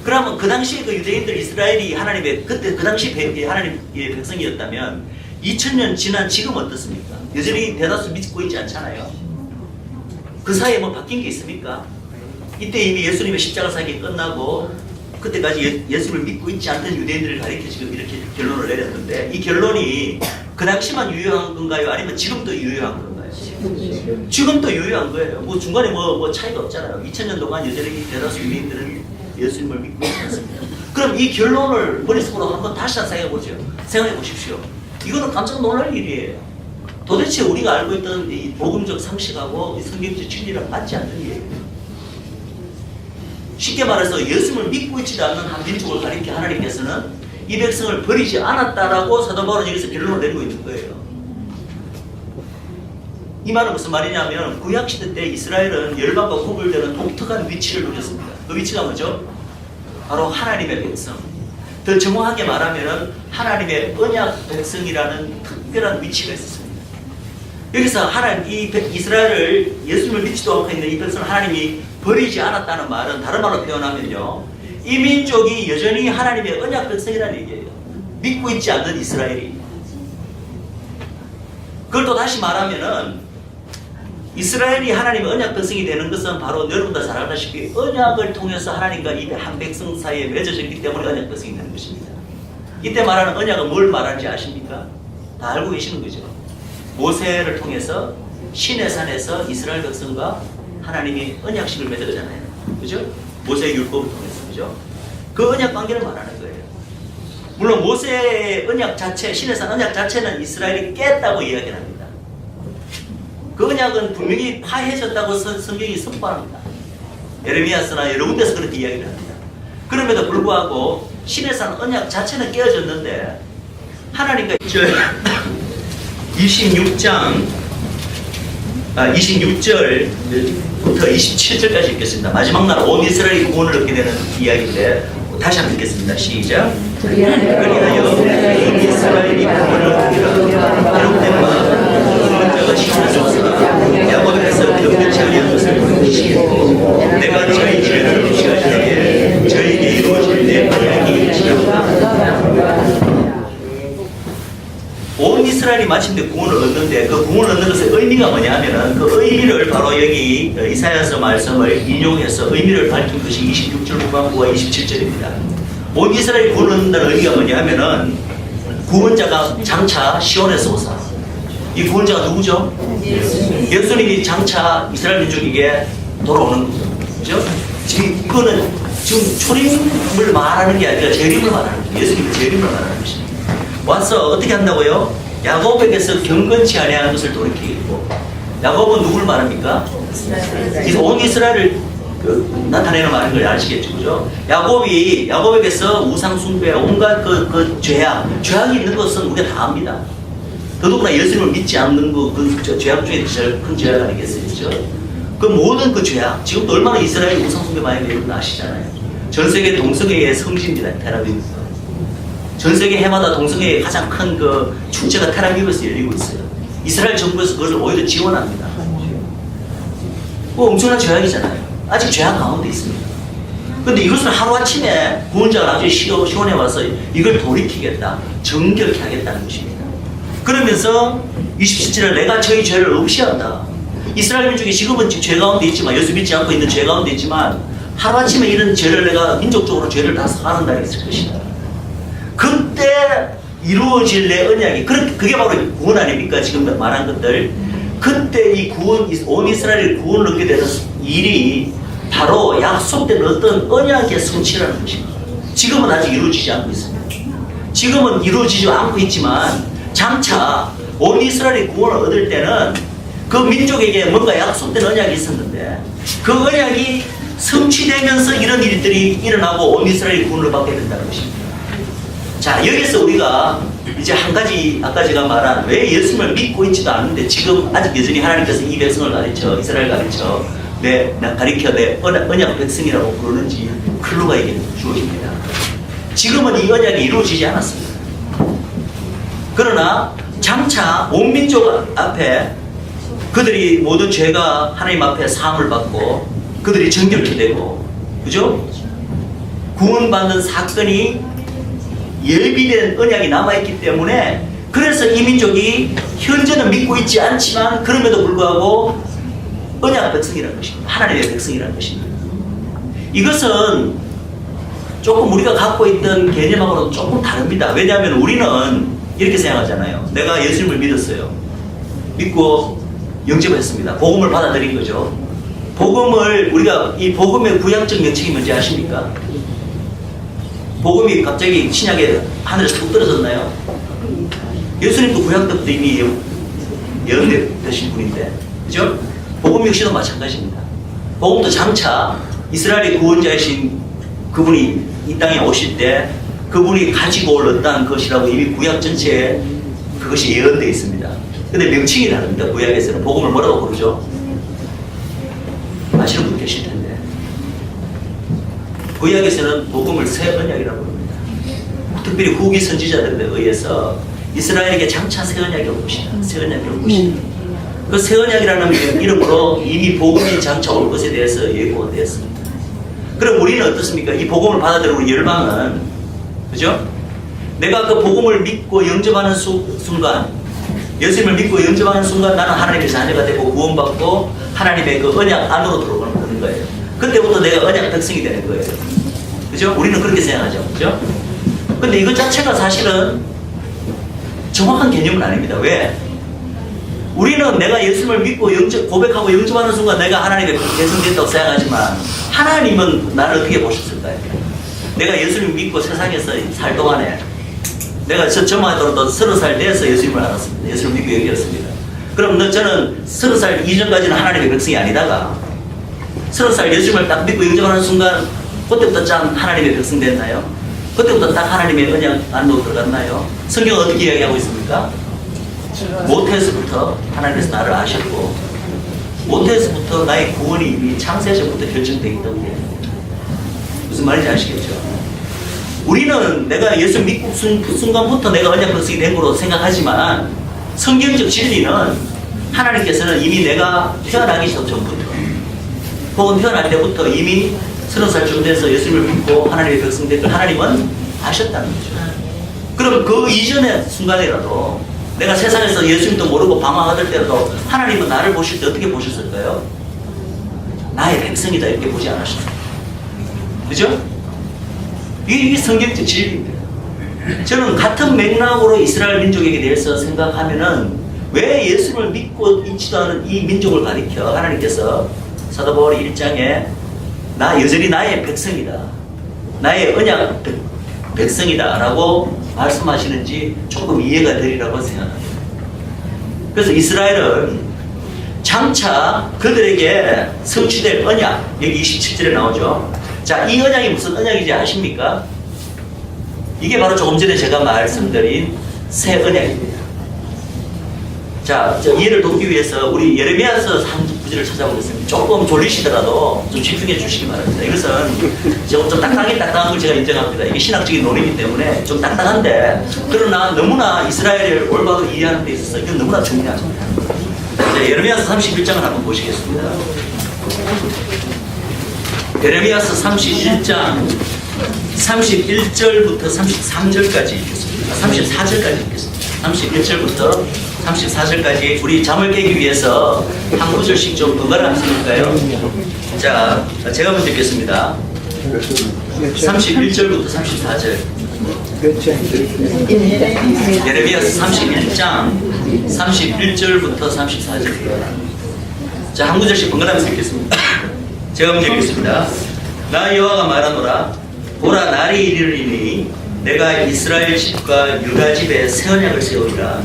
그러면 그 당시에 그 유대인들 이스라엘이 하나님의, 그때 그 당시 하나님의 백성이었다면 2000년 지난 지금 어떻습니까? 여전히 대다수 믿고 있지 않잖아요. 그 사이에 뭐 바뀐 게 있습니까? 이때 이미 예수님의 십자가 사역이 끝나고 그때까지 예수를 믿고 있지 않던 유대인들을 가리켜 지금 이렇게 결론을 내렸는데, 이 결론이 그 당시만 유효한 건가요? 아니면 지금도 유효한 건가요? 지금도 유효한 거예요. 뭐 중간에 뭐 차이가 없잖아요. 2000년 동안 여전히 대다수 유대인들은 예수님을 믿고 있지 않습니다. 그럼 이 결론을 머릿속으로 한번 다시 생각해 보죠. 생각해 보십시오. 이거는 깜짝 놀랄 일이에요. 도대체 우리가 알고 있던 이 복음적 상식하고 성경적 진리랑 맞지 않는 일이에요. 쉽게 말해서 예수님을 믿고 있지 않는 한 민족을 가리켜 하나님께서는 이 백성을 버리지 않았다라고 사도 바울은 여기서 결론을 내리고 있는 거예요. 이 말은 무슨 말이냐면 구약시대 때 이스라엘은 열방과 구별되는 독특한 위치를 누렸습니다. 그 위치가 뭐죠? 바로 하나님의 백성. 더 정확하게 말하면 하나님의 언약 백성이라는 특별한 위치가 있었습니다. 여기서 이 이스라엘을 예수님을 믿지도 않고 있는 이 백성을 하나님이 버리지 않았다는 말은 다른 말로 표현하면요, 이 민족이 여전히 하나님의 언약 백성이라는 얘기예요. 믿고 있지 않는 이스라엘이. 그걸 또 다시 말하면은 이스라엘이 하나님의 언약 백성이 되는 것은 바로 여러분 다 잘 알다시피 언약을 통해서 하나님과 이 한 백성 사이에 맺어졌기 때문에 언약 백성이 되는 것입니다. 이때 말하는 언약은 뭘 말하는지 아십니까? 다 알고 계시는 거죠. 모세를 통해서 시내산에서 이스라엘 백성과 하나님이 언약식을 맺었잖아요. 그죠? 모세의 율법을 통해서. 그죠? 그 언약 관계를 말하는 거예요. 물론 모세의 언약 자체, 시내산 언약 자체는 이스라엘이 깼다고 이야기를 합니다. 그 언약은 분명히 파해졌다고 성경이 선포합니다. 에레미야서나 여러 군데서 그렇게 이야기를 합니다. 그럼에도 불구하고 시내산 언약 자체는 깨어졌는데 하나님과 26절부터 27절까지 읽겠습니다. 마지막 날 온 이스라엘이 구원을 얻게 되는 이야기인데 다시 한번 읽겠습니다. 시작. 그리하여 온 이스라엘이 구원을 얻기를 기록된 바 자가 시원하소서. 야곱에서 경륜치 아니한 것을 보시겠고 내가 저희 죄를 무시하시기에 저희에게 이루어질 내 언약이 일치하리라. 온 이스라엘이 마침내 구원을 얻는데 그 구원을 얻는 것의 의미가 뭐냐 하면은 그 의미를 바로 여기 이사야서 말씀을 인용해서 의미를 밝힌 것이 26절 후반부와 27절입니다. 온 이스라엘이 구원을 얻는다는 의미가 뭐냐 하면은 구원자가 장차 시온에서 오사. 이 구원자가 누구죠? 예수님이 장차 이스라엘 민족에게 돌아오는 거죠. 그죠? 지금 이거는 지금 초림을 말하는 게 아니라 재림을 말하는 거예요. 예수님의 재림을 말하는 것입니다. 와서 어떻게 한다고요? 야곱에게서 경건치 아니한 것을 돌이키고, 야곱은 누구를 말합니까? 온 이스라엘을 나타내는 말인 걸 아시겠죠, 그죠? 야곱에게서 우상 숭배, 온갖 그 죄악이 있는 것은 우리가 다 압니다. 더더구나 예수님을 믿지 않는 그 죄악 중에 제일 큰 죄악 아니겠어요, 그죠? 그 모든 그 죄악, 지금도 얼마나 이스라엘 우상 숭배 많이 되는 거 아시잖아요. 전 세계 동성애의 성지입니다, 테라비브. 전 세계 해마다 동성애의 가장 큰 그 축제가 테라비브에서 열리고 있어요. 이스라엘 정부에서 그것을 오히려 지원합니다. 엄청난 죄악이잖아요. 아직 죄악 가운데 있습니다. 근데 이것을 하루아침에 구원자가 나중에 시온에 와서 이걸 돌이키겠다, 정결케 하겠다는 것입니다. 그러면서 27절에 내가 저희 죄를 없이한다. 이스라엘 민족이 지금은 죄 가운데 있지만, 예수 믿지 않고 있는 죄 가운데 있지만, 하루아침에 이런 죄를 내가 민족적으로 죄를 다 사하는 날이 있을 것이다. 그때 이루어질 내 언약이, 그게 바로 구원 아닙니까? 지금 말한 것들. 그때 이 구원, 온 이스라엘이 구원을 얻게 되는 일이 바로 약속된 어떤 언약의 성취라는 것입니다. 지금은 아직 이루어지지 않고 있습니다. 지금은 이루어지지 않고 있지만, 장차 온 이스라엘이 구원을 얻을 때는 그 민족에게 뭔가 약속된 언약이 있었는데, 그 언약이 성취되면서 이런 일들이 일어나고 온 이스라엘이 구원을 받게 된다는 것입니다. 자, 여기서 우리가 이제 한 가지, 아까 제가 말한 왜 예수님을 믿고 있지도 않는데 지금 아직 여전히 하나님께서 이 백성을 가르쳐, 이스라엘 가르쳐, 가리켜 내 언약 백성이라고 부르는지 클루가 이게 주어집니다. 지금은 이 언약이 이루어지지 않았습니다. 그러나 장차 온 민족 앞에 그들이 모든 죄가 하나님 앞에 사함을 받고 그들이 정결케 되고, 그죠? 구원받는 사건이 예비된 언약이 남아있기 때문에, 그래서 이 민족이 현재는 믿고 있지 않지만 그럼에도 불구하고 언약 백성이라는 것입니다. 하나님의 백성이라는 것입니다. 이것은 조금 우리가 갖고 있던 개념하고는 조금 다릅니다. 왜냐하면 우리는 이렇게 생각하잖아요. 내가 예수님을 믿었어요. 믿고 영접했습니다. 복음을 받아들인 거죠. 우리가 이 복음의 구약적 명칭이 뭔지 아십니까? 복음이 갑자기 신약에 하늘에서 뚝 떨어졌나요? 예수님도 구약 때부터 이미 예언되신 분인데, 그죠? 복음 역시도 마찬가지입니다. 복음도 장차 이스라엘의 구원자이신 그분이 이 땅에 오실 때 그분이 가지고 올 어떠한 것이라고 이미 구약 전체에 그것이 예언되어 있습니다. 근데 명칭이 다릅니다. 구약에서는 복음을 뭐라고 부르죠? 아시는 분 계실 텐데, 구약에서는 복음을 새 언약이라고 부릅니다. 특별히 후기 선지자들에 의해서 이스라엘에게 장차 새 언약이 올 것이다. 새 언약이 올 것이다. 그 새 언약이라는 이름으로 이미 복음이 장차 올 것에 대해서 예고가 되었습니다. 그럼 우리는 어떻습니까? 이 복음을 받아들이는 우리 열방은, 그죠? 내가 그 복음을 믿고 영접하는 순간, 예수님을 믿고 영접하는 순간 나는 하나님의 자녀가 되고 구원받고 하나님의 그 언약 안으로 들어가는 거예요. 그때부터 내가 언약 백성이 되는 거예요. 그죠? 우리는 그렇게 생각하죠. 그죠? 근데 이것 자체가 사실은 정확한 개념은 아닙니다. 왜? 우리는 내가 예수님을 믿고 고백하고 영접하는 순간 내가 하나님의 백성 됐다고 생각하지만, 하나님은 나를 어떻게 보셨을까요? 내가 예수님을 믿고 세상에서 살 동안에 내가 저만 해도 30살 돼서 예수님을 알았습니다. 예수님을 믿고 영접했습니다. 그럼 저는 30살 이전까지는 하나님의 백성이 아니다가 30살 예수님을 딱 믿고 영접하는 순간 그때부터 짠 하나님의 백성 됐나요? 그때부터 딱 하나님의 언약 안으로 들어갔나요? 성경은 어떻게 이야기하고 있습니까? 모태에서부터 하나님께서 나를 아셨고, 모태에서부터 나의 구원이 이미 창세에서부터 결정되어 있다고 해요. 무슨 말인지 아시겠죠? 우리는 내가 예수 믿고 순간부터 내가 언약 백성이 된 거로 생각하지만, 성경적 진리는 하나님께서는 이미 내가 태어나기 전부터 혹은 태어날 때부터 이미 30살쯤 돼서 예수님을 믿고 하나님의 백성 된 걸 하나님은 아셨다는 거죠. 그럼 그 이전의 순간이라도 내가 세상에서 예수님도 모르고 방황하던 때라도 하나님은 나를 보실 때 어떻게 보셨을까요? 나의 백성이다 이렇게 보지 않으셨어요. 그죠? 이게 성경적 진리입니다. 저는 같은 맥락으로 이스라엘 민족에게 대해서 생각하면은 왜 예수를 믿고 있지도 않은 이 민족을 가리켜 하나님께서 사도 바울이 1장에 나 여전히 나의 백성이다. 나의 언약 백성이다 라고 말씀하시는지 조금 이해가 되리라고 생각합니다. 그래서 이스라엘은 장차 그들에게 성취될 언약, 여기 27절에 나오죠. 자, 이 언약이 무슨 언약인지 아십니까? 이게 바로 조금 전에 제가 말씀드린 새 언약입니다. 자, 이해를 돕기 위해서 우리 예레미야서 39절을 찾아보겠습니다. 조금 졸리시더라도 좀 집중해 주시기 바랍니다. 이것은 좀 딱딱한 걸 제가 인정합니다. 이게 신학적인 논의이기 때문에 좀 딱딱한데, 그러나 너무나 이스라엘을 올바로 이해하는 데 있어서 이건 너무나 중요합니다. 자, 예레미야서 31장을 한번 보시겠습니다. 예레미야서 31장 31절부터 33절까지 읽겠습니다. 34절까지 읽겠습니다. 31절부터 34절까지 우리 잠을 깨기 위해서 한 구절씩 좀 번갈아 읽을까요? 자, 제가 먼저 읽겠습니다. 31절부터 34절. 예레미야서 31장 31절부터 34절. 자, 한 구절씩 번갈아서 읽겠습니다. 제가 먼저 읽겠습니다. 나 여호와가 말하노라. 보라, 날이 이르리니 내가 이스라엘 집과 유다 집에 새 언약을 세우리라.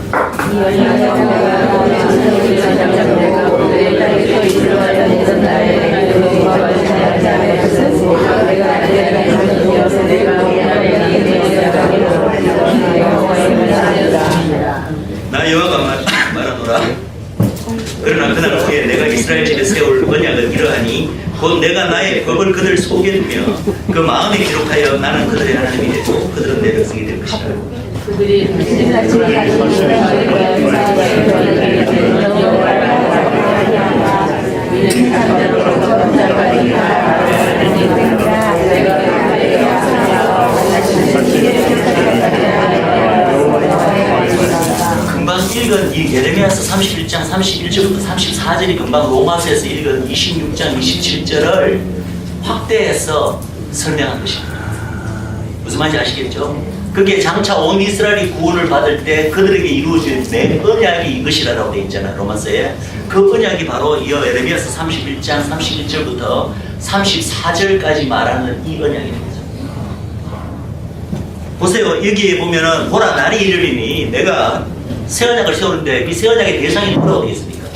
나 여호와가 말하노라. 그러나 그날 후에 내가 이스라엘 집에 세울 언약은 이러하니 곧 내가 나의 법을 그들 속에 두며 그 마음에 기록하여 나는 그들의 하나님이 되고 그들은 내 백성이 될 것이다. 금방 읽은 이 예레미야서 31장 31절부터 34절이 금방 로마서에서 읽은 26장 27절을 확대해서 설명한 것입니다. 무슨 말인지 아시겠죠? 그게 장차 온 이스라엘이 구원을 받을 때 그들에게 이루어질 내 언약이 이것이라고 되어 있잖아요. 로마서에. 그 언약이 바로 이 예레미야서 31장 31절부터 34절까지 말하는 이 언약입니다. 보세요. 여기에 보면은 보라, 날이 이르리니 내가 새 언약을 세우는데 이 새 언약의 대상이 뭐라고 되어 있습니까?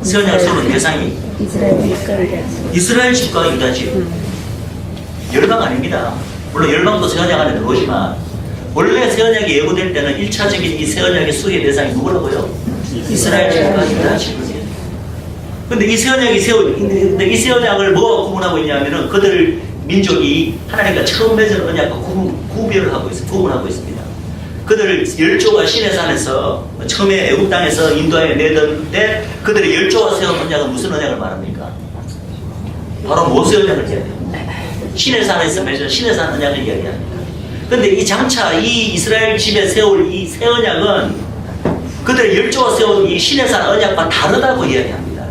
새 언약을 세우는 대상이 이스라엘 집과 유다 집. 열방 아닙니다. 물론 열방도 새 언약 안에 들어오지만 원래 새 언약이 예고될 때는 1차적인 이 새 언약의 수의 대상이 누구라고요? 이스라엘 집과 유다 집. 근데 이 새 언약이 근데 이 새 언약을 뭐가 구분하고 있냐면은 그들 민족이 하나님과 처음 맺은 언약과 구분을 하고 있습니다. 구분하고 있습니다. 그들을 열조가 시내산에서 처음에 애굽 땅에서 인도하여 내던 때 그들의 열조가 세운 언약은 무슨 언약을 말합니까? 바로 모세 언약을 이야기합니다. 시내산에서 맺은 시내산 언약을 이야기합니다. 그런데 이 장차 이 이스라엘 집에 세울 이 새 언약은 그들의 열조가 세운 이 시내산 언약과 다르다고 이야기합니다.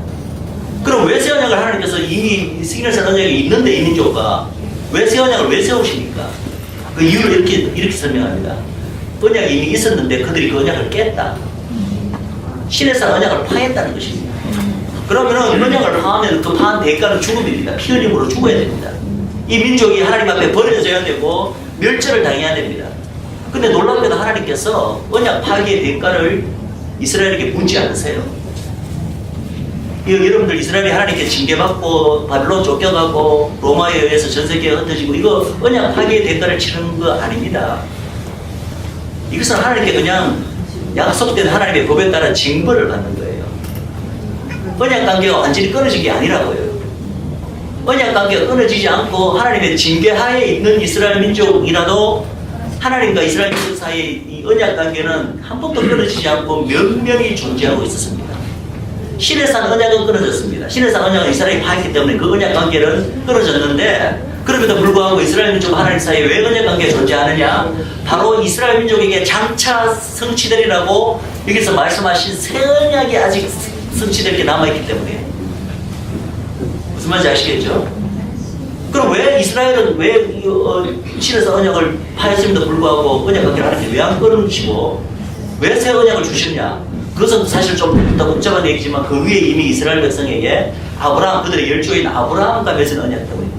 그럼 왜 새 언약을 하나님께서 이미 시내산 언약이 있는데 이 민족과 왜 새 언약을 왜 세우십니까? 그 이유를 이렇게 설명합니다. 언약이 이미 있었는데 그들이 그 언약을 깼다. 시내산 언약을 파했다는 것입니다. 그러면은 언약을 파하면 그 파한 대가는 죽음입니다. 피 흘림으로 죽어야 됩니다. 이 민족이 하나님 앞에 버려져야 되고 멸절을 당해야 됩니다. 근데 놀랍게도 하나님께서 언약 파기의 대가를 이스라엘에게 묻지 않으세요. 여러분들 이스라엘이 하나님께 징계받고 바빌론 쫓겨가고 로마에 의해서 전세계가 흩어지고 이거 언약 파기의 대가를 치르는 거 아닙니다. 이것은 하나님께 그냥 약속된 하나님의 법에 따라 징벌을 받는 거예요. 언약 관계가 완전히 끊어진 게 아니라고요. 언약 관계가 끊어지지 않고 하나님의 징계하에 있는 이스라엘 민족이라도 하나님과 이스라엘 민족 사이의 이 언약 관계는 한 번도 끊어지지 않고 면면히 존재하고 있었습니다. 시내산 언약은 끊어졌습니다. 시내산 언약은 이스라엘이 파했기 때문에 그 언약 관계는 끊어졌는데 그럼에도 불구하고 이스라엘 민족과 하나님 사이에 왜 언약 관계가 존재하느냐? 바로 이스라엘 민족에게 장차 성취되리라고 여기서 말씀하신 새 언약이 아직 성취될 게 남아있기 때문에. 무슨 말인지 아시겠죠? 그럼 왜 이스라엘은 왜 시내산 언약을 파했음에도 불구하고 언약 관계를 하나님께 왜 안 끊으시고 왜 새 언약을 주셨냐? 그것은 사실 좀 더 복잡한 얘기지만 그 위에 이미 이스라엘 백성에게 아브라함, 그들의 열조인 아브라함과 맺은 언약이라고 합니다.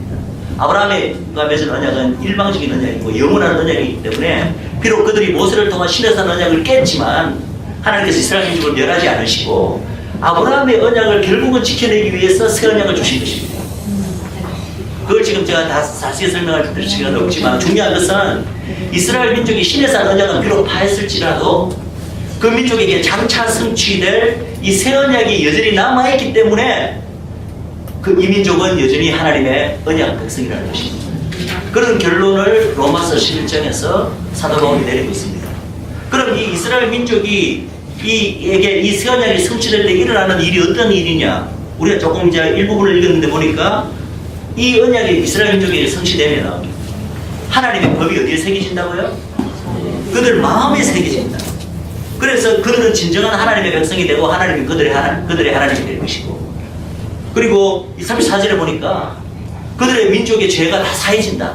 아브라함과 맺은 언약은 일방적인 언약이고 영원한 언약이기 때문에 비록 그들이 모세를 통한 시내산 언약을 깼지만 하나님께서 이스라엘 민족을 멸하지 않으시고 아브라함의 언약을 결국은 지켜내기 위해서 새 언약을 주신 것입니다. 그걸 지금 제가 다 자세히 설명할 시간은 없지만 중요한 것은 이스라엘 민족이 시내산 언약은 비록 파했을지라도 그 민족에게 장차 성취될 이 새 언약이 여전히 남아있기 때문에 이 민족은 여전히 하나님의 언약 백성이라는 것입니다. 그런 결론을 로마서 11장에서 사도 바울이 내리고 있습니다. 그럼 이 이스라엘 민족이 이 새 언약이 성취될 때 일어나는 일이 어떤 일이냐? 우리가 조금 이제 일부분을 읽었는데 보니까 이 언약이 이스라엘 민족에게 성취되면 하나님의 법이 어디에 새겨진다고요? 그들 마음에 새겨진다. 그래서 그들은 진정한 하나님의 백성이 되고 하나님이 그들의 하나님이 될 것이고, 그리고 이 34절에 보니까 그들의 민족의 죄가 다 사해진다.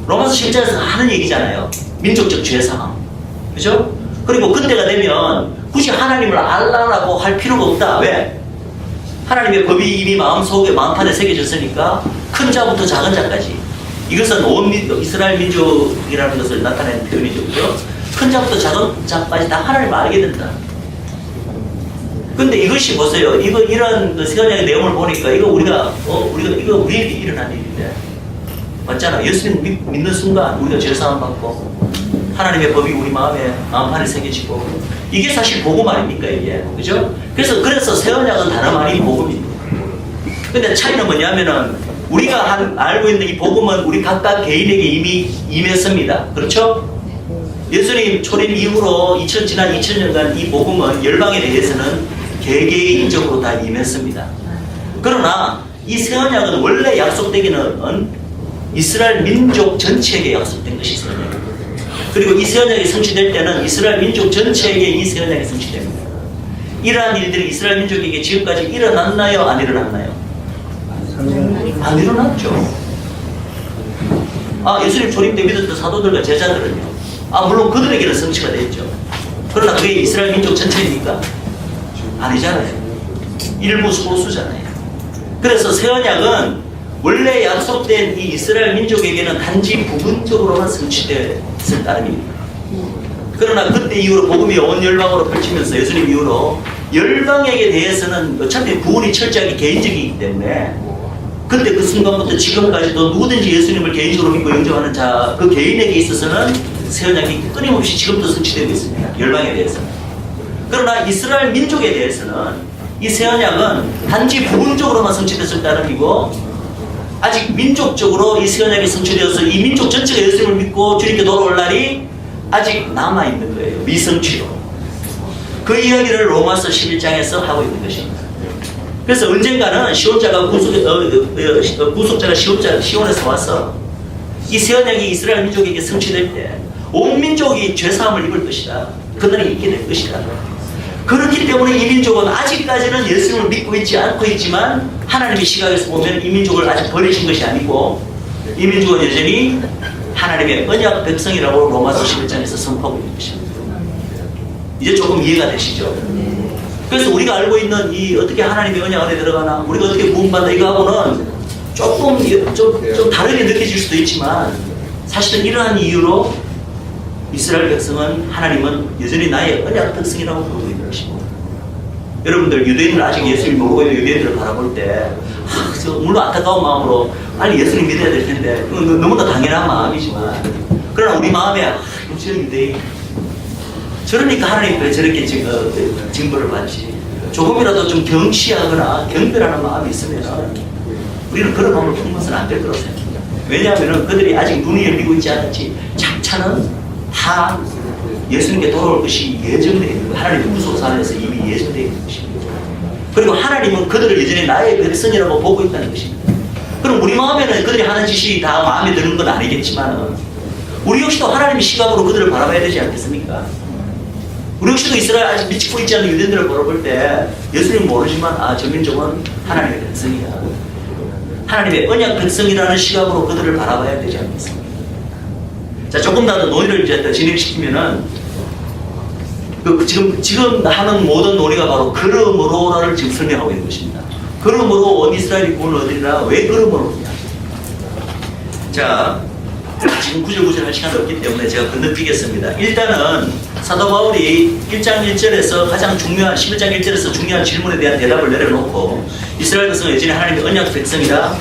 로마서 10장에서 하는 얘기잖아요. 민족적 죄사함. 그죠? 그리고 그때가 되면 굳이 하나님을 알라라고 할 필요가 없다. 왜? 하나님의 법이 이미 마음속에 마음판에 새겨졌으니까 큰 자부터 작은 자까지, 이것은 온 이스라엘 민족이라는 것을 나타내는 표현이죠. 그죠? 큰 자부터 작은 자까지 다 하나님을 알게 된다. 근데 이것이 보세요. 이런 그 새 언약의 내용을 보니까 이거 우리가 우리에게 일어난 일인데, 맞잖아. 예수님 믿는 순간 우리가 죄사함 받고 하나님의 법이 우리 마음판에 새겨지고, 이게 사실 복음 아닙니까, 이게? 그죠? 그래서 새 언약은 다름 아닌 복음입니다. 근데 차이는 뭐냐면은 우리가 알고 있는 이 복음은 우리 각각 개인에게 이미 임했습니다. 그렇죠? 예수님 초림 이후로 지난 2000년간 이 복음은 열방에 대해서는 개개인적으로 다 임했습니다. 그러나 이 새 언약은 원래 약속되기는 이스라엘 민족 전체에게 약속된 것이 새 언약입니다. 그리고 이 새 언약이 성취될 때는 이스라엘 민족 전체에게 이 새 언약이 성취됩니다. 이러한 일들이 이스라엘 민족에게 지금까지 일어났나요? 안 일어났나요? 안 일어났죠. 예수님 초림 때 믿었던 사도들과 제자들은요, 물론 그들에게는 성취가 됐죠. 그러나 그게 이스라엘 민족 전체입니까? 아니잖아요. 일부 소수잖아요. 그래서 새 언약은 원래 약속된 이 이스라엘 민족에게는 단지 부분적으로만 성취됐을 따름입니다. 그러나 그때 이후로 복음이 온 열방으로 펼치면서 예수님 이후로 열방에게 대해서는 어차피 구원이 철저하게 개인적이기 때문에 그때 그 순간부터 지금까지도 누구든지 예수님을 개인적으로 믿고 영접하는 자, 그 개인에게 있어서는 새 언약이 끊임없이 지금도 성취되고 있습니다. 열방에 대해서는. 그러나 이스라엘 민족에 대해서는 이 새 언약은 단지 부분적으로만 성취됐을 따름이고, 아직 민족적으로 이 새 언약이 성취되어서 이 민족 전체가 예수님을 믿고 주님께 돌아올 날이 아직 남아있는 거예요. 미성취로. 그 이야기를 로마서 11장에서 하고 있는 것입니다. 그래서 언젠가는 구속자가 시온에서 와서 이 새 언약이 이스라엘 민족에게 성취될 때 온 민족이 죄사함을 입을 것이다. 그날이 있게 될 것이다. 그렇기 때문에 이 민족은 아직까지는 예수님을 믿고 있지 않고 있지만 하나님의 시각에서 보면 이 민족을 아직 버리신 것이 아니고 이 민족은 여전히 하나님의 언약 백성이라고 로마서 11장에서 선포하고 있는 것입니다. 이제 조금 이해가 되시죠? 그래서 우리가 알고 있는 이 어떻게 하나님의 언약 안에 들어가나, 우리가 어떻게 구원받나, 이거하고는 조금 좀 다르게 느껴질 수도 있지만 사실은 이러한 이유로 이스라엘 백성은 하나님은 여전히 나의 언약 백성이라고 부르고 있는 것입니다. 여러분들 유대인들 아직 예수님 모르고 있는 유대인들을 바라볼 때 물론 안타까운 마음으로 빨리 예수님 믿어야 될 텐데, 너무나 당연한 마음이지만, 그러나 우리 마음에 저는 유대인, 저러니까 하나님 왜 저렇게 징벌을 받지? 조금이라도 좀 경시하거나 경멸하는 마음이 있으면 우리는 그런 마음을 품는 것은 안 될 거라고 생각합니다. 왜냐하면 그들이 아직 눈이 열리고 있지 않았지 장차는 다 예수님께 돌아올 것이 예정되어 있는 거예요. 하나님의 구속사안에서 이미 예정되어 있는 것입니다. 그리고 하나님은 그들을 여전히 나의 백성이라고 보고 있다는 것입니다. 그럼 우리 마음에는 그들이 하는 짓이 다 마음에 드는 건 아니겠지만 우리 역시도 하나님의 시각으로 그들을 바라봐야 되지 않겠습니까? 우리 역시도 이스라엘 아직 미치고 있지 않은 유대인들을 바라볼 때 예수님 모르지만 저 민족은 하나님의 백성이야, 하나님의 언약 백성이라는 시각으로 그들을 바라봐야 되지 않겠습니까? 자, 조금 더 논의를 이제 더 진행시키면은 지금 하는 모든 논의가 바로 그러므로를 지금 설명하고 있는 것입니다. 그러므로 온 이스라엘이 구원을 얻으리라. 왜 그러므로? 자, 지금 구절구절 할 시간이 없기 때문에 제가 건너뛰겠습니다. 일단은 사도 바울이 1장 1절에서 가장 중요한 11장 1절에서 중요한 질문에 대한 대답을 내려놓고 이스라엘 백성은 여전히 하나님의 언약 백성이다.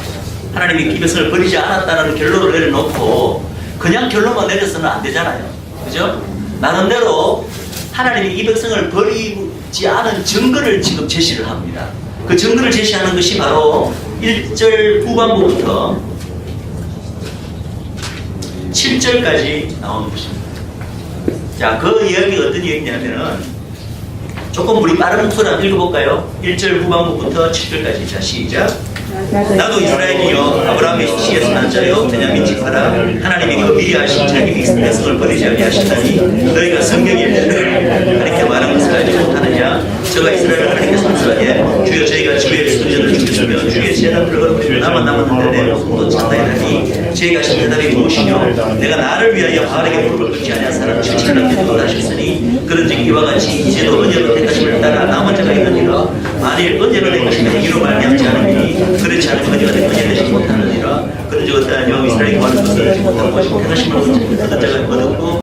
하나님이 이 백성을 버리지 않았다는 결론을 내려놓고 그냥 결론만 내려서는 안 되잖아요. 그죠? 나름대로 하나님이 이 백성을 버리지 않은 증거를 지금 제시를 합니다. 그 증거를 제시하는 것이 바로 1절 후반부부터 7절까지 나오는 것입니다. 자, 그 이야기가 어떤 이야기냐면은 조금 우리 빠른 목소리 한번 읽어볼까요? 1절 후반부부터 7절까지. 자, 시작. 나도 이스라엘이여 아브라함의 씨에서 난 자여 베냐민 지파라. 하나님이 그 미리 하신 자기 백성을 버리지 아니하시다니 너희가 성경에 하나님께 말한 것을 알지 못하느냐. 저가 이스라엘을 하나님께서 말씀하기에 주여 저희가 주의 순전을 죽였으며 주의 제단을 걸어버리고 나만 남았는데 내 목숨도 찬다이라니 저희가 하신 대답이 무엇이뇨. 내가 나를 위하여 바알에게 무릎을 꿇지 아니한 사람 7천 넘게 누가 하셨으니 그런즉 이와 같이 이제도 언제로 택하심을 따라 남은 자가 있느니라. 만일 언제로 택하시면 이로 말미암지 않으니 그렇지 않으면 언제가 된 언제 되지 못하느니라. 그런즉 어떠하냐 이스라엘이 구하는 것을 얻지 못하고 택하심을 얻은 자가 얻었고